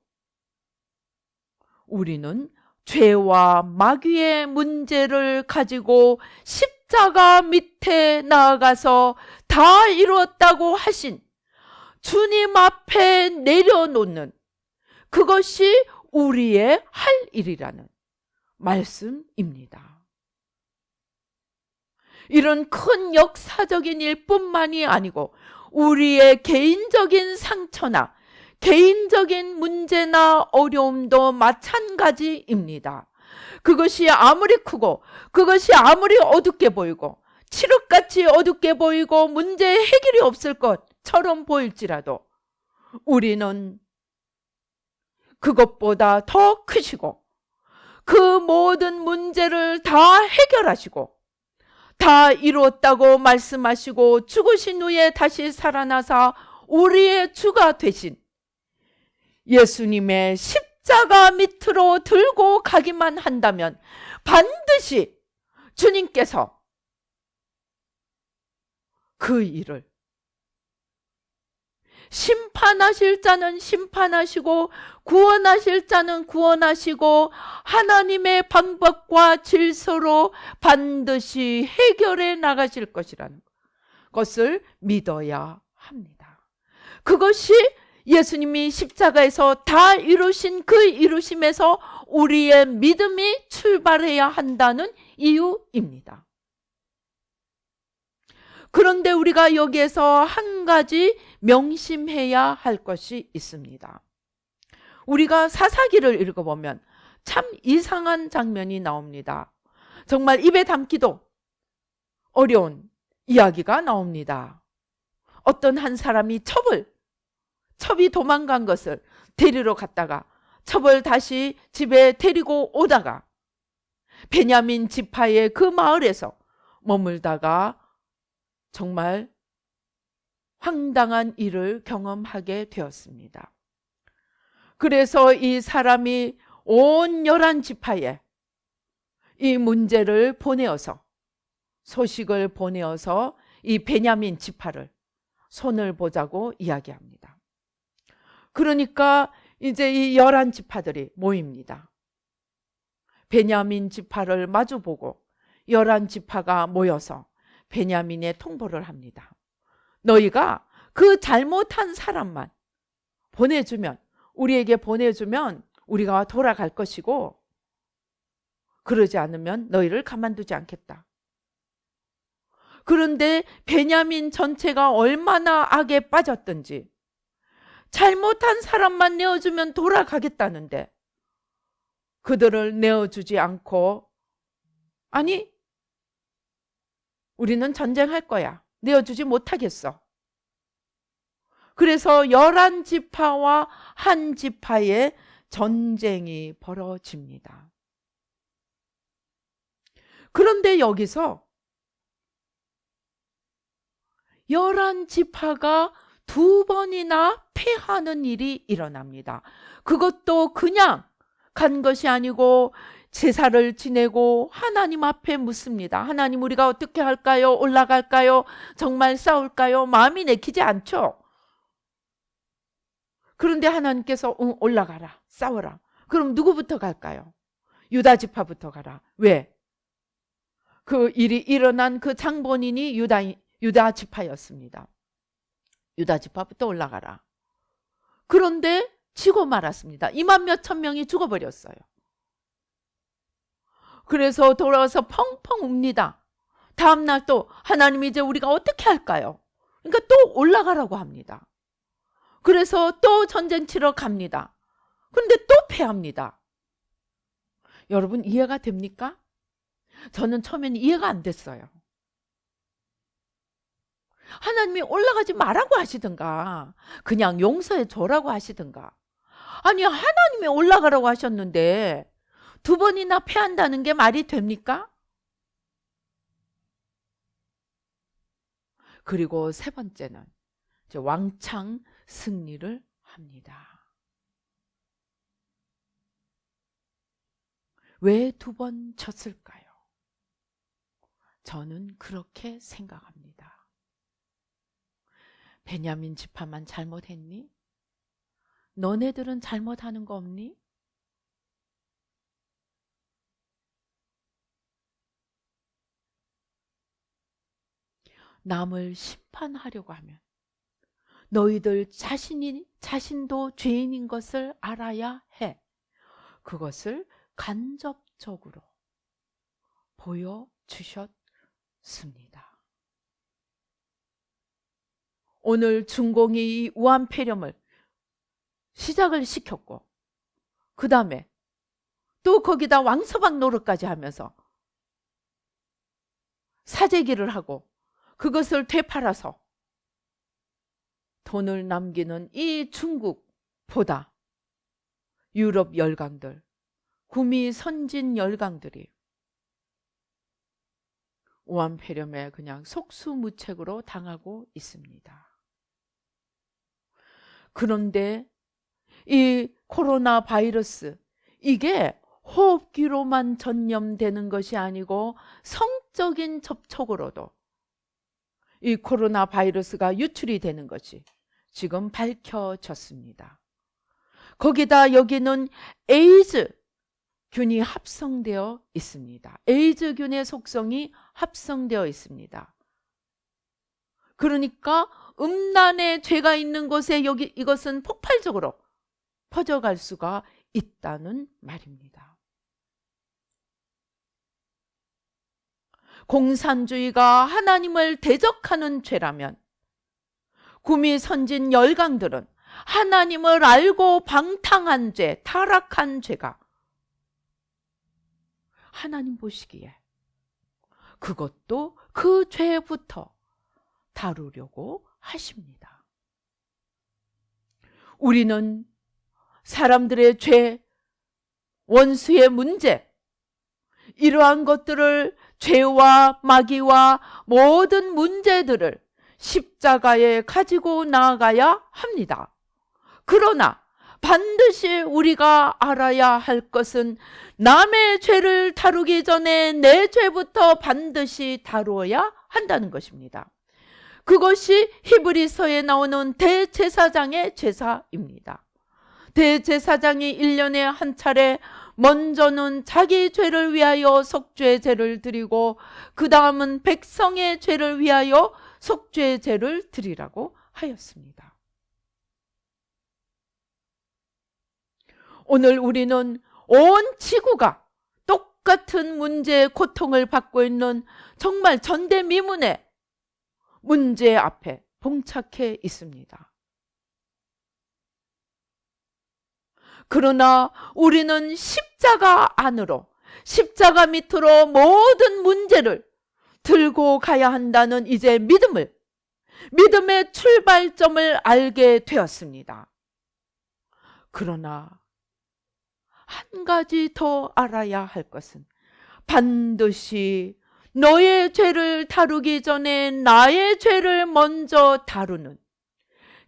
우리는 죄와 마귀의 문제를 가지고 십자가 밑에 나아가서 다 이루었다고 하신 주님 앞에 내려놓는 그것이 우리의 할 일이라는 말씀입니다. 이런 큰 역사적인 일뿐만이 아니고 우리의 개인적인 상처나 개인적인 문제나 어려움도 마찬가지입니다. 그것이 아무리 크고 그것이 아무리 어둡게 보이고 칠흑같이 어둡게 보이고 문제의 해결이 없을 것처럼 보일지라도 우리는 그것보다 더 크시고 그 모든 문제를 다 해결하시고 다 이루었다고 말씀하시고 죽으신 후에 다시 살아나사 우리의 주가 되신 예수님의 십자가 밑으로 들고 가기만 한다면 반드시 주님께서 그 일을 심판하실 자는 심판하시고 구원하실 자는 구원하시고 하나님의 방법과 질서로 반드시 해결해 나가실 것이라는 것을 믿어야 합니다. 그것이 예수님이 십자가에서 다 이루신 그 이루심에서 우리의 믿음이 출발해야 한다는 이유입니다. 그런데 우리가 여기에서 한 가지 명심해야 할 것이 있습니다. 우리가 사사기를 읽어보면 참 이상한 장면이 나옵니다. 정말 입에 담기도 어려운 이야기가 나옵니다. 어떤 한 사람이 첩이 도망간 것을 데리러 갔다가 첩을 다시 집에 데리고 오다가 베냐민 지파의 그 마을에서 머물다가 정말 황당한 일을 경험하게 되었습니다. 그래서 이 사람이 온 11지파에 이 문제를 소식을 보내어서 이 베냐민 지파를 손을 보자고 이야기합니다. 그러니까 이제 이 11지파들이 모입니다. 베냐민 지파를 마주보고 11지파가 모여서 베냐민에 통보를 합니다. 너희가 그 잘못한 사람만 우리에게 보내주면 우리가 돌아갈 것이고, 그러지 않으면 너희를 가만두지 않겠다. 그런데 베냐민 전체가 얼마나 악에 빠졌던지, 잘못한 사람만 내어주면 돌아가겠다는데 그들을 내어주지 않고, 아니, 우리는 전쟁할 거야, 내어주지 못하겠어. 그래서 11지파와 한 지파의 전쟁이 벌어집니다. 그런데 여기서 11지파가 2번이나 패하는 일이 일어납니다. 그것도 그냥 간 것이 아니고 제사를 지내고 하나님 앞에 묻습니다. 하나님, 우리가 어떻게 할까요? 올라갈까요? 정말 싸울까요? 마음이 내키지 않죠. 그런데 하나님께서 올라가라, 싸워라. 그럼 누구부터 갈까요? 유다 지파부터 가라. 왜? 그 일이 일어난 그 장본인이 유다 지파였습니다. 유다 지파부터 올라가라. 그런데 지고 말았습니다. 2만 몇천 명이 죽어버렸어요. 그래서 돌아와서 펑펑 웁니다. 다음날 또 하나님, 이제 우리가 어떻게 할까요? 그러니까 또 올라가라고 합니다. 그래서 또 전쟁 치러 갑니다. 그런데 또 패합니다. 여러분, 이해가 됩니까? 저는 처음엔 이해가 안 됐어요. 하나님이 올라가지 말라고 하시든가 그냥 용서해 줘라고 하시든가, 아니, 하나님이 올라가라고 하셨는데 2번이나 패한다는 게 말이 됩니까? 그리고 3번째는 왕창 승리를 합니다. 왜 2번 쳤을까요? 저는 그렇게 생각합니다. 베냐민 지파만 잘못했니? 너네들은 잘못하는 거 없니? 남을 심판하려고 하면 너희들 자신도 죄인인 것을 알아야 해. 그것을 간접적으로 보여주셨습니다. 오늘 중공이 이 우한폐렴을 시작을 시켰고, 그 다음에 또 거기다 왕서방 노릇까지 하면서 사재기를 하고 그것을 되팔아서 돈을 남기는 이 중국보다 유럽 열강들, 구미 선진 열강들이 우한폐렴에 그냥 속수무책으로 당하고 있습니다. 그런데 이 코로나 바이러스, 이게 호흡기로만 전염되는 것이 아니고 성적인 접촉으로도 이 코로나 바이러스가 유출이 되는 것이 지금 밝혀졌습니다. 거기다 여기는 에이즈균이 합성되어 있습니다. 에이즈균의 속성이 합성되어 있습니다. 그러니까 음란의 죄가 있는 곳에 이것은 폭발적으로 퍼져갈 수가 있다는 말입니다. 공산주의가 하나님을 대적하는 죄라면 구미 선진 열강들은 하나님을 알고 방탕한 죄, 타락한 죄가 하나님 보시기에 그것도 그 죄부터 다루려고 하십니다. 우리는 사람들의 죄, 원수의 문제, 이러한 것들을, 죄와 마귀와 모든 문제들을 십자가에 가지고 나아가야 합니다. 그러나 반드시 우리가 알아야 할 것은 남의 죄를 다루기 전에 내 죄부터 반드시 다루어야 한다는 것입니다. 그것이 히브리서에 나오는 대제사장의 제사입니다. 대제사장이 1년에 한 차례 먼저는 자기 죄를 위하여 속죄 제를 드리고 그 다음은 백성의 죄를 위하여 속죄 제를 드리라고 하였습니다. 오늘 우리는 온 지구가 똑같은 문제의 고통을 받고 있는 정말 전대미문의 문제 앞에 봉착해 있습니다. 그러나 우리는 십자가 안으로, 십자가 밑으로 모든 문제를 들고 가야 한다는 이제 믿음의 출발점을 알게 되었습니다. 그러나 한 가지 더 알아야 할 것은 반드시 너의 죄를 다루기 전에 나의 죄를 먼저 다루는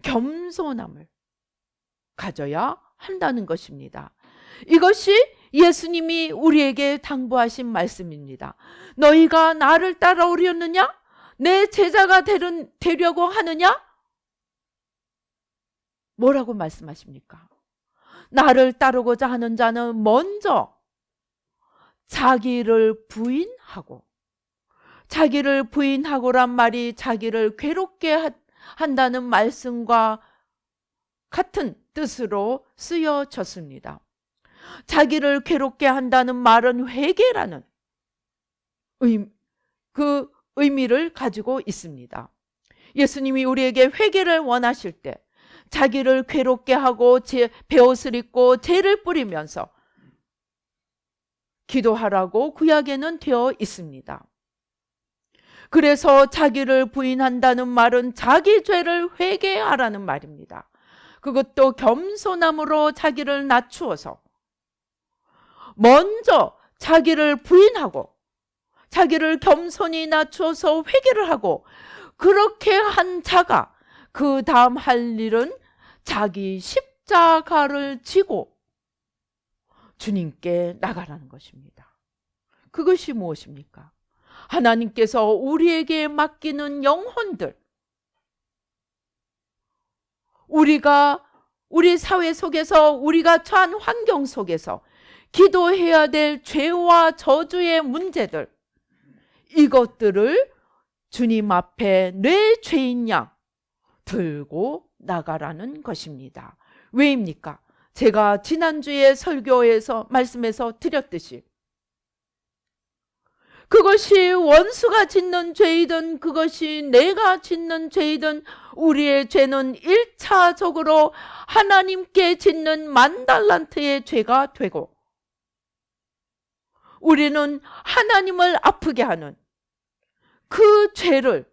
겸손함을 가져야 한다는 것입니다. 이것이 예수님이 우리에게 당부하신 말씀입니다. 너희가 나를 따라오려느냐? 내 제자가 되려고 하느냐? 뭐라고 말씀하십니까? 나를 따르고자 하는 자는 먼저 자기를 부인하고, 자기를 부인하고란 말이 자기를 괴롭게 한다는 말씀과 같은 뜻으로 쓰여졌습니다. 자기를 괴롭게 한다는 말은 회개라는 그 의미를 가지고 있습니다. 예수님이 우리에게 회개를 원하실 때 자기를 괴롭게 하고 베옷을 입고 죄를 뿌리면서 기도하라고 구약에는 되어 있습니다. 그래서 자기를 부인한다는 말은 자기 죄를 회개하라는 말입니다. 그것도 겸손함으로 자기를 낮추어서 먼저 자기를 부인하고 자기를 겸손히 낮추어서 회개를 하고, 그렇게 한 자가 그 다음 할 일은 자기 십자가를 지고 주님께 나가라는 것입니다. 그것이 무엇입니까? 하나님께서 우리에게 맡기는 영혼들, 우리 사회 속에서, 우리가 처한 환경 속에서 기도해야 될 죄와 저주의 문제들, 이것들을 주님 앞에 내 죄인 양 들고 나가라는 것입니다. 왜입니까? 제가 지난주에 설교에서 말씀에서 드렸듯이 그것이 원수가 짓는 죄이든 그것이 내가 짓는 죄이든 우리의 죄는 1차적으로 하나님께 짓는 10,000달란트의 죄가 되고, 우리는 하나님을 아프게 하는 그 죄를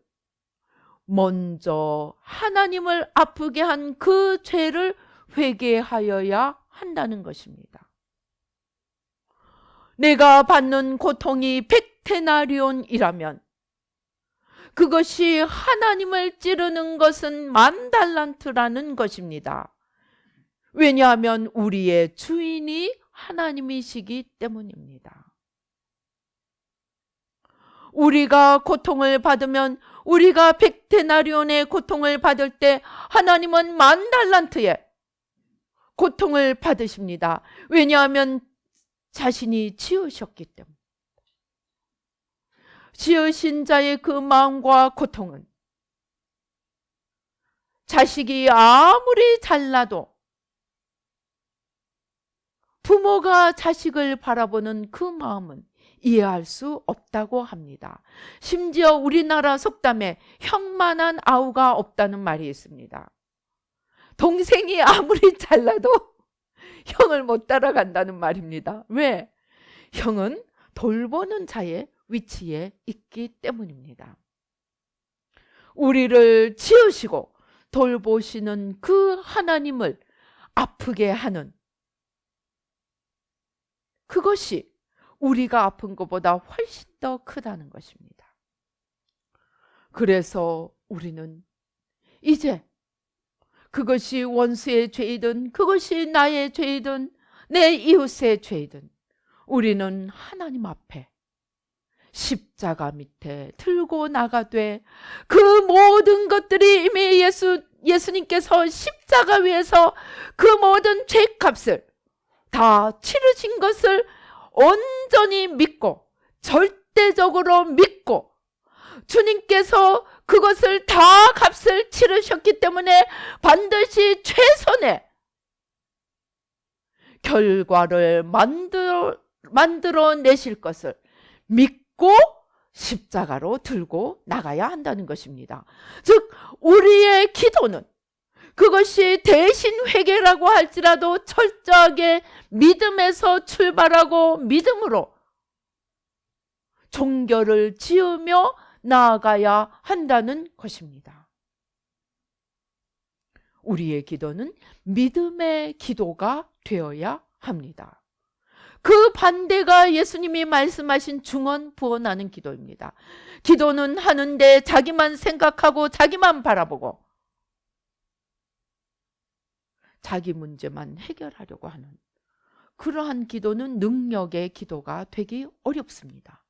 먼저, 하나님을 아프게 한 그 죄를 회개하여야 한다는 것입니다. 내가 받는 고통이 100데나리온이라면 그것이 하나님을 찌르는 것은 10,000달란트라는 것입니다. 왜냐하면 우리의 주인이 하나님이시기 때문입니다. 우리가 고통을 받으면, 우리가 100데나리온의 고통을 받을 때 하나님은 10,000달란트의 고통을 받으십니다. 왜냐하면 자신이 지으셨기 때문에. 지으신 자의 그 마음과 고통은 자식이 아무리 잘나도 부모가 자식을 바라보는 그 마음은 이해할 수 없다고 합니다. 심지어 우리나라 속담에 형만한 아우가 없다는 말이 있습니다. 동생이 아무리 잘나도 형을 못 따라간다는 말입니다. 왜? 형은 돌보는 자의 위치에 있기 때문입니다. 우리를 지으시고 돌보시는 그 하나님을 아프게 하는 그것이 우리가 아픈 것보다 훨씬 더 크다는 것입니다. 그래서 우리는 이제 그것이 원수의 죄이든 그것이 나의 죄이든 내 이웃의 죄이든 우리는 하나님 앞에 십자가 밑에 들고 나가되, 그 모든 것들이 이미 예수님께서 십자가 위에서 그 모든 죄값을 다 치르신 것을 온전히 믿고 절대적으로 믿고 주님께서 그것을 다 값을 치르셨기 때문에 반드시 최선의 결과를 만들어 내실 것을 믿고 십자가로 들고 나가야 한다는 것입니다. 즉 우리의 기도는 그것이 대신 회개라고 할지라도 철저하게 믿음에서 출발하고 믿음으로 종결을 지으며 나아가야 한다는 것입니다. 우리의 기도는 믿음의 기도가 되어야 합니다. 그 반대가 예수님이 말씀하신 중언부언하는 기도입니다. 기도는 하는데 자기만 생각하고 자기만 바라보고 자기 문제만 해결하려고 하는 그러한 기도는 능력의 기도가 되기 어렵습니다.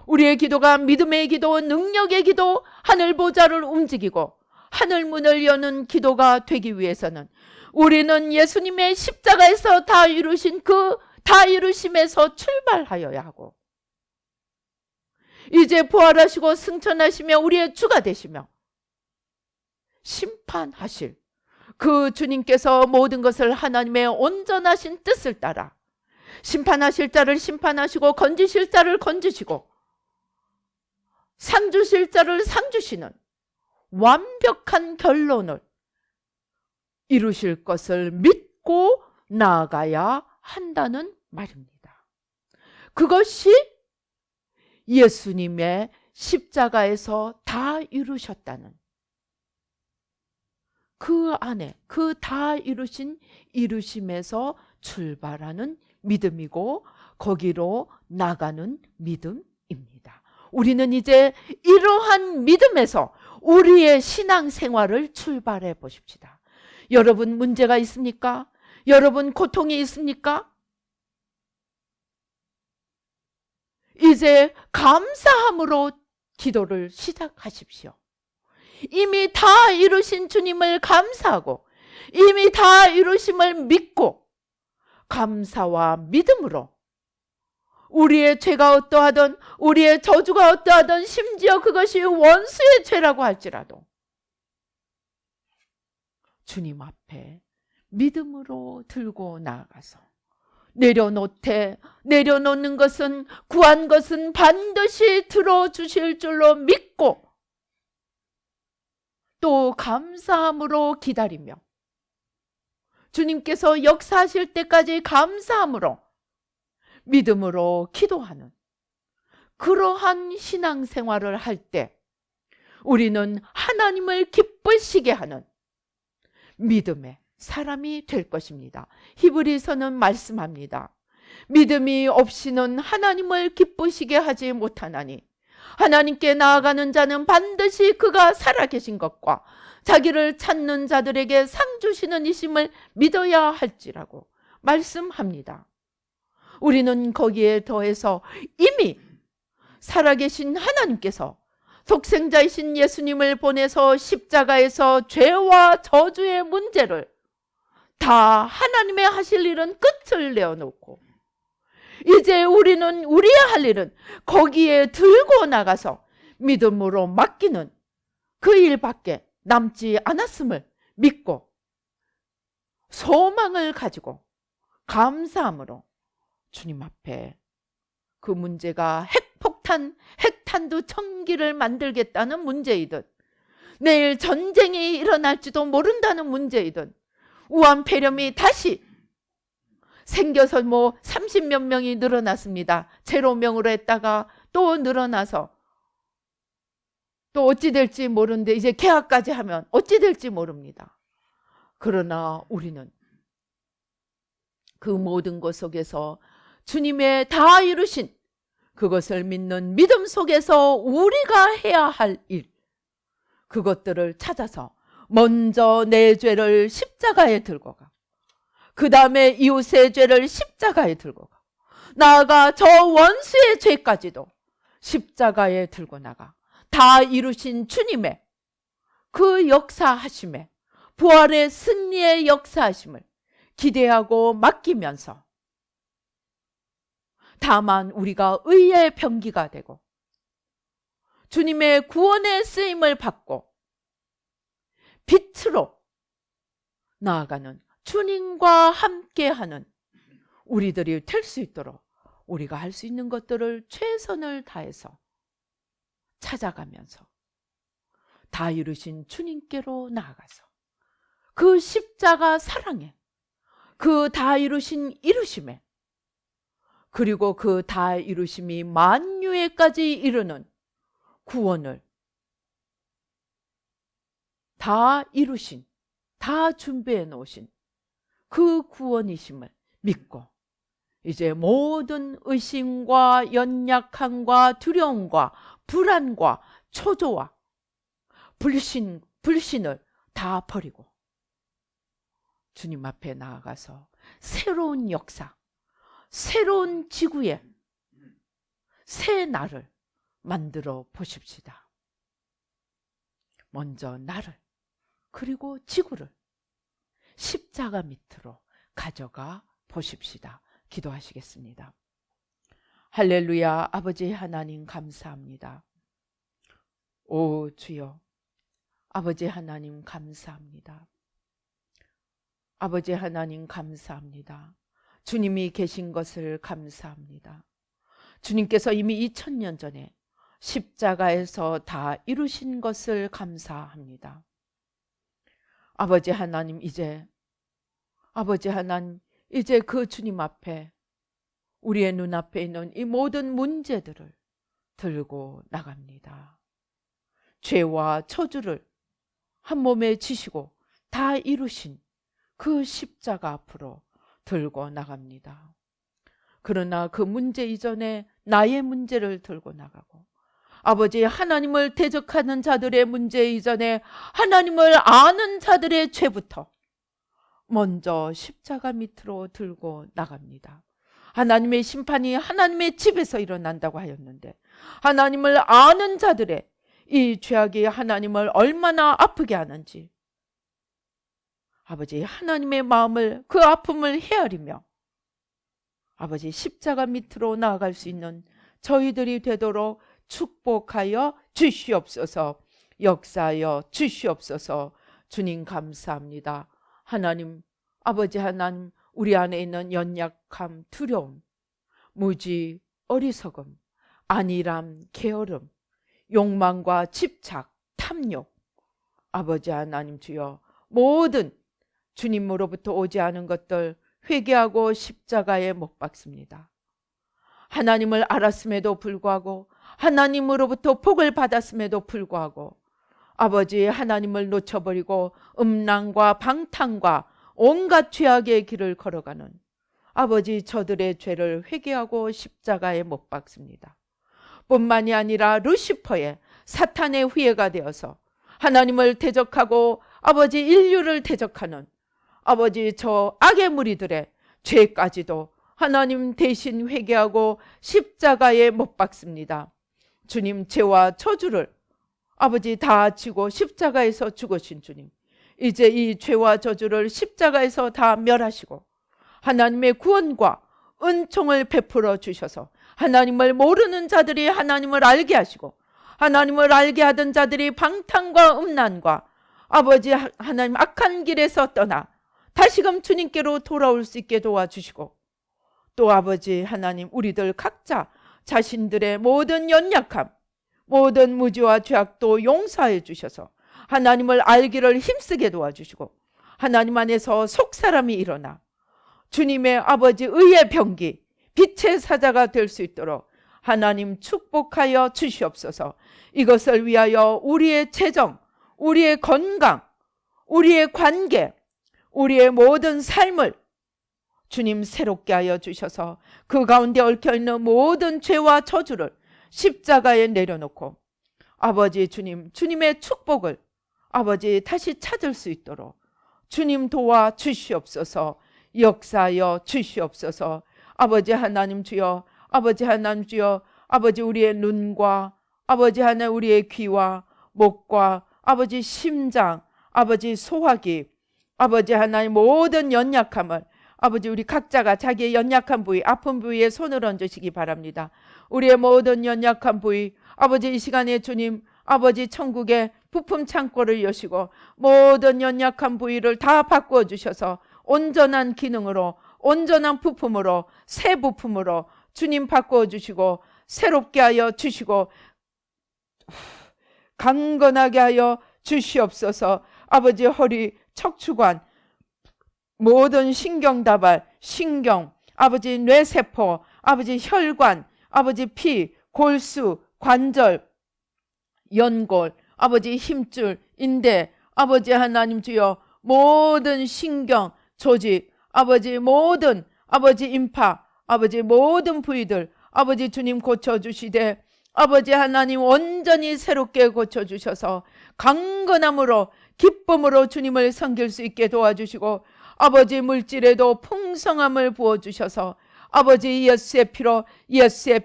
우리의 기도가 믿음의 기도, 능력의 기도, 하늘 보좌를 움직이고 하늘 문을 여는 기도가 되기 위해서는 우리는 예수님의 십자가에서 다 이루신 그 다 이루심에서 출발하여야 하고 이제 부활하시고 승천하시며 우리의 주가 되시며 심판하실 그 주님께서 모든 것을 하나님의 온전하신 뜻을 따라 심판하실 자를 심판하시고 건지실 자를 건지시고 상 주실 자를 상 주시는 완벽한 결론을 이루실 것을 믿고 나아가야 한다는 말입니다. 그것이 예수님의 십자가에서 다 이루셨다는 그 안에 그 다 이루신 이루심에서 출발하는 믿음이고 거기로 나가는 믿음입니다. 우리는 이제 이러한 믿음에서 우리의 신앙생활을 출발해 보십시다. 여러분 문제가 있습니까? 여러분 고통이 있습니까? 이제 감사함으로 기도를 시작하십시오. 이미 다 이루신 주님을 감사하고 이미 다 이루심을 믿고 감사와 믿음으로 우리의 죄가 어떠하든 우리의 저주가 어떠하든 심지어 그것이 원수의 죄라고 할지라도 주님 앞에 믿음으로 들고 나아가서 내려놓는 것은 구한 것은 반드시 들어주실 줄로 믿고 또 감사함으로 기다리며 주님께서 역사하실 때까지 감사함으로 믿음으로 기도하는 그러한 신앙생활을 할 때 우리는 하나님을 기쁘시게 하는 믿음의 사람이 될 것입니다. 히브리서는 말씀합니다. 믿음이 없이는 하나님을 기쁘시게 하지 못하나니 하나님께 나아가는 자는 반드시 그가 살아계신 것과 자기를 찾는 자들에게 상 주시는 이심을 믿어야 할지라고 말씀합니다. 우리는 거기에 더해서 이미 살아계신 하나님께서 독생자이신 예수님을 보내서 십자가에서 죄와 저주의 문제를 다 하나님의 하실 일은 끝을 내어놓고 이제 우리는 우리의 할 일은 거기에 들고 나가서 믿음으로 맡기는 그 일밖에 남지 않았음을 믿고 소망을 가지고 감사함으로 주님 앞에 그 문제가 핵탄두 청기를 만들겠다는 문제이든 내일 전쟁이 일어날지도 모른다는 문제이든 우한폐렴이 다시 생겨서 30몇 명이 늘어났습니다. 제로명으로 했다가 또 늘어나서 또 어찌 될지 모르는데 이제 개학까지 하면 어찌 될지 모릅니다. 그러나 우리는 그 모든 것 속에서 주님의 다 이루신 그것을 믿는 믿음 속에서 우리가 해야 할 일, 그것들을 찾아서 먼저 내 죄를 십자가에 들고 가, 그 다음에 이웃의 죄를 십자가에 들고 가, 나아가 저 원수의 죄까지도 십자가에 들고 나가 다 이루신 주님의 그 역사하심에 부활의 승리의 역사하심을 기대하고 맡기면서 다만 우리가 의의 병기가 되고 주님의 구원의 쓰임을 받고 빛으로 나아가는 주님과 함께하는 우리들이 될 수 있도록 우리가 할 수 있는 것들을 최선을 다해서 찾아가면서 다 이루신 주님께로 나아가서 그 십자가 사랑에, 그 다 이루신 이루심에, 그리고 그 다 이루심이 만유에까지 이르는 구원을 다 이루신, 다 준비해 놓으신 그 구원이심을 믿고 이제 모든 의심과 연약함과 두려움과 불안과 초조와 불신을 다 버리고 주님 앞에 나아가서 새로운 역사, 새로운 지구에 새 날을 만들어 보십시다. 먼저 나를, 그리고 지구를 십자가 밑으로 가져가 보십시다. 기도하시겠습니다. 할렐루야. 아버지 하나님 감사합니다. 오 주여, 아버지 하나님 감사합니다. 아버지 하나님 감사합니다. 주님이 계신 것을 감사합니다. 주님께서 이미 2000년 전에 십자가에서 다 이루신 것을 감사합니다. 아버지 하나님, 아버지 하나님, 이제 그 주님 앞에 우리의 눈앞에 있는 이 모든 문제들을 들고 나갑니다. 죄와 저주를 한 몸에 지시고 다 이루신 그 십자가 앞으로 들고 나갑니다. 그러나 그 문제 이전에 나의 문제를 들고 나가고 아버지 하나님을 대적하는 자들의 문제 이전에 하나님을 아는 자들의 죄부터 먼저 십자가 밑으로 들고 나갑니다. 하나님의 심판이 하나님의 집에서 일어난다고 하였는데 하나님을 아는 자들의 이 죄악이 하나님을 얼마나 아프게 하는지 아버지 하나님의 마음을, 그 아픔을 헤아리며 아버지 십자가 밑으로 나아갈 수 있는 저희들이 되도록 축복하여 주시옵소서. 역사하여 주시옵소서. 주님 감사합니다. 하나님, 아버지 하나님, 우리 안에 있는 연약함, 두려움, 무지, 어리석음, 안일함, 게으름, 욕망과 집착, 탐욕, 아버지 하나님 주여, 모든 주님으로부터 오지 않은 것들 회개하고 십자가에 못 박습니다. 하나님을 알았음에도 불구하고 하나님으로부터 복을 받았음에도 불구하고 아버지 하나님을 놓쳐버리고 음란과 방탕과 온갖 죄악의 길을 걸어가는 아버지 저들의 죄를 회개하고 십자가에 못 박습니다. 뿐만이 아니라 루시퍼의 사탄의 후예가 되어서 하나님을 대적하고 아버지 인류를 대적하는 아버지 저 악의 무리들의 죄까지도 하나님 대신 회개하고 십자가에 못 박습니다. 주님, 죄와 저주를 아버지 다 지고 십자가에서 죽으신 주님, 이제 이 죄와 저주를 십자가에서 다 멸하시고 하나님의 구원과 은총을 베풀어 주셔서 하나님을 모르는 자들이 하나님을 알게 하시고 하나님을 알게 하던 자들이 방탕과 음란과 아버지 하나님 악한 길에서 떠나 다시금 주님께로 돌아올 수 있게 도와주시고 또 아버지 하나님 우리들 각자 자신들의 모든 연약함, 모든 무지와 죄악도 용서해 주셔서 하나님을 알기를 힘쓰게 도와주시고 하나님 안에서 속사람이 일어나 주님의 아버지 의의 병기, 빛의 사자가 될 수 있도록 하나님 축복하여 주시옵소서. 이것을 위하여 우리의 재정, 우리의 건강, 우리의 관계, 우리의 모든 삶을 주님 새롭게 하여 주셔서 그 가운데 얽혀있는 모든 죄와 저주를 십자가에 내려놓고 아버지 주님, 주님의 축복을 아버지 다시 찾을 수 있도록 주님 도와 주시옵소서. 역사하여 주시옵소서. 아버지 하나님 주여, 아버지 하나님 주여, 아버지 우리의 눈과 아버지 하나님 우리의 귀와 목과 아버지 심장, 아버지 소화기, 아버지 하나님 모든 연약함을 아버지 우리 각자가 자기의 연약한 부위, 아픈 부위에 손을 얹으시기 바랍니다. 우리의 모든 연약한 부위, 아버지 이 시간에 주님, 아버지 천국의 부품 창고를 여시고 모든 연약한 부위를 다 바꾸어 주셔서 온전한 기능으로, 온전한 부품으로, 새 부품으로 주님 바꾸어 주시고 새롭게 하여 주시고 강건하게 하여 주시옵소서. 아버지 허리, 척추관, 모든 신경다발, 신경, 아버지 뇌세포, 아버지 혈관, 아버지 피, 골수, 관절, 연골, 아버지 힘줄, 인대, 아버지 하나님 주여 모든 신경, 조직, 아버지 모든, 아버지 임파, 아버지 모든 부위들 아버지 주님 고쳐주시되 아버지 하나님 온전히 새롭게 고쳐주셔서 강건함으로 기쁨으로 주님을 섬길 수 있게 도와주시고 아버지 물질에도 풍성함을 부어주셔서 아버지 예수의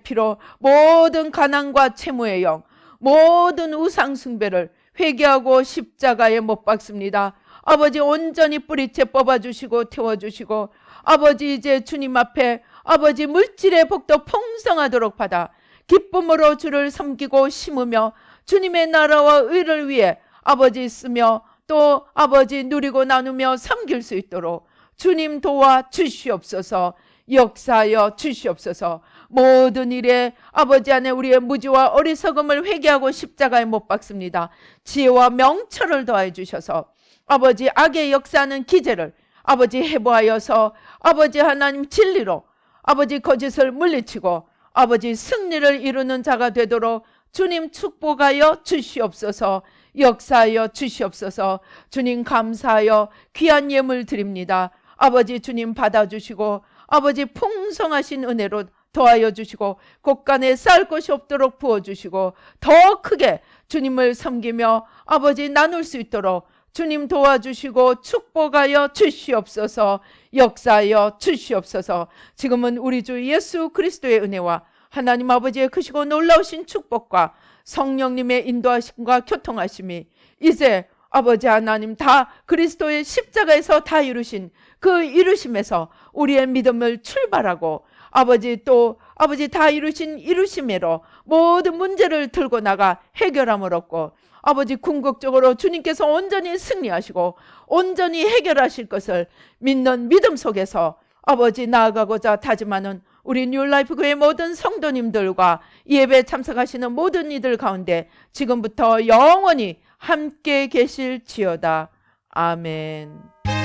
피로 모든 가난과 채무의 영, 모든 우상 숭배를 회개하고 십자가에 못 박습니다. 아버지 온전히 뿌리채 뽑아주시고 태워주시고 아버지 이제 주님 앞에 아버지 물질의 복도 풍성하도록 받아 기쁨으로 주를 섬기고 심으며 주님의 나라와 의를 위해 아버지 쓰며 또 아버지 누리고 나누며 섬길 수 있도록 주님 도와 주시옵소서. 역사하여 주시옵소서. 모든 일에 아버지 안에 우리의 무지와 어리석음을 회개하고 십자가에 못 박습니다. 지혜와 명철을 더하여 주셔서 아버지 악의 역사하는 기제를 아버지 해보하여서 아버지 하나님 진리로 아버지 거짓을 물리치고 아버지 승리를 이루는 자가 되도록 주님 축복하여 주시옵소서. 역사하여 주시옵소서. 주님 감사하여 귀한 예물 드립니다. 아버지 주님 받아주시고 아버지 풍성하신 은혜로 더하여 주시고 곳간에 쌀 것이 없도록 부어주시고 더 크게 주님을 섬기며 아버지 나눌 수 있도록 주님 도와주시고 축복하여 주시옵소서. 역사하여 주시옵소서. 지금은 우리 주 예수 그리스도의 은혜와 하나님 아버지의 크시고 놀라우신 축복과 성령님의 인도하심과 교통하심이 이제 아버지 하나님 다 그리스도의 십자가에서 다 이루신 그 이루심에서 우리의 믿음을 출발하고 아버지 또 아버지 다 이루신 이루심으로 모든 문제를 들고 나가 해결함을 얻고 아버지 궁극적으로 주님께서 온전히 승리하시고 온전히 해결하실 것을 믿는 믿음 속에서 아버지 나아가고자 다짐하는 우리 뉴라이프 교회 모든 성도님들과 예배 참석하시는 모든 이들 가운데 지금부터 영원히 함께 계실지어다. 아멘.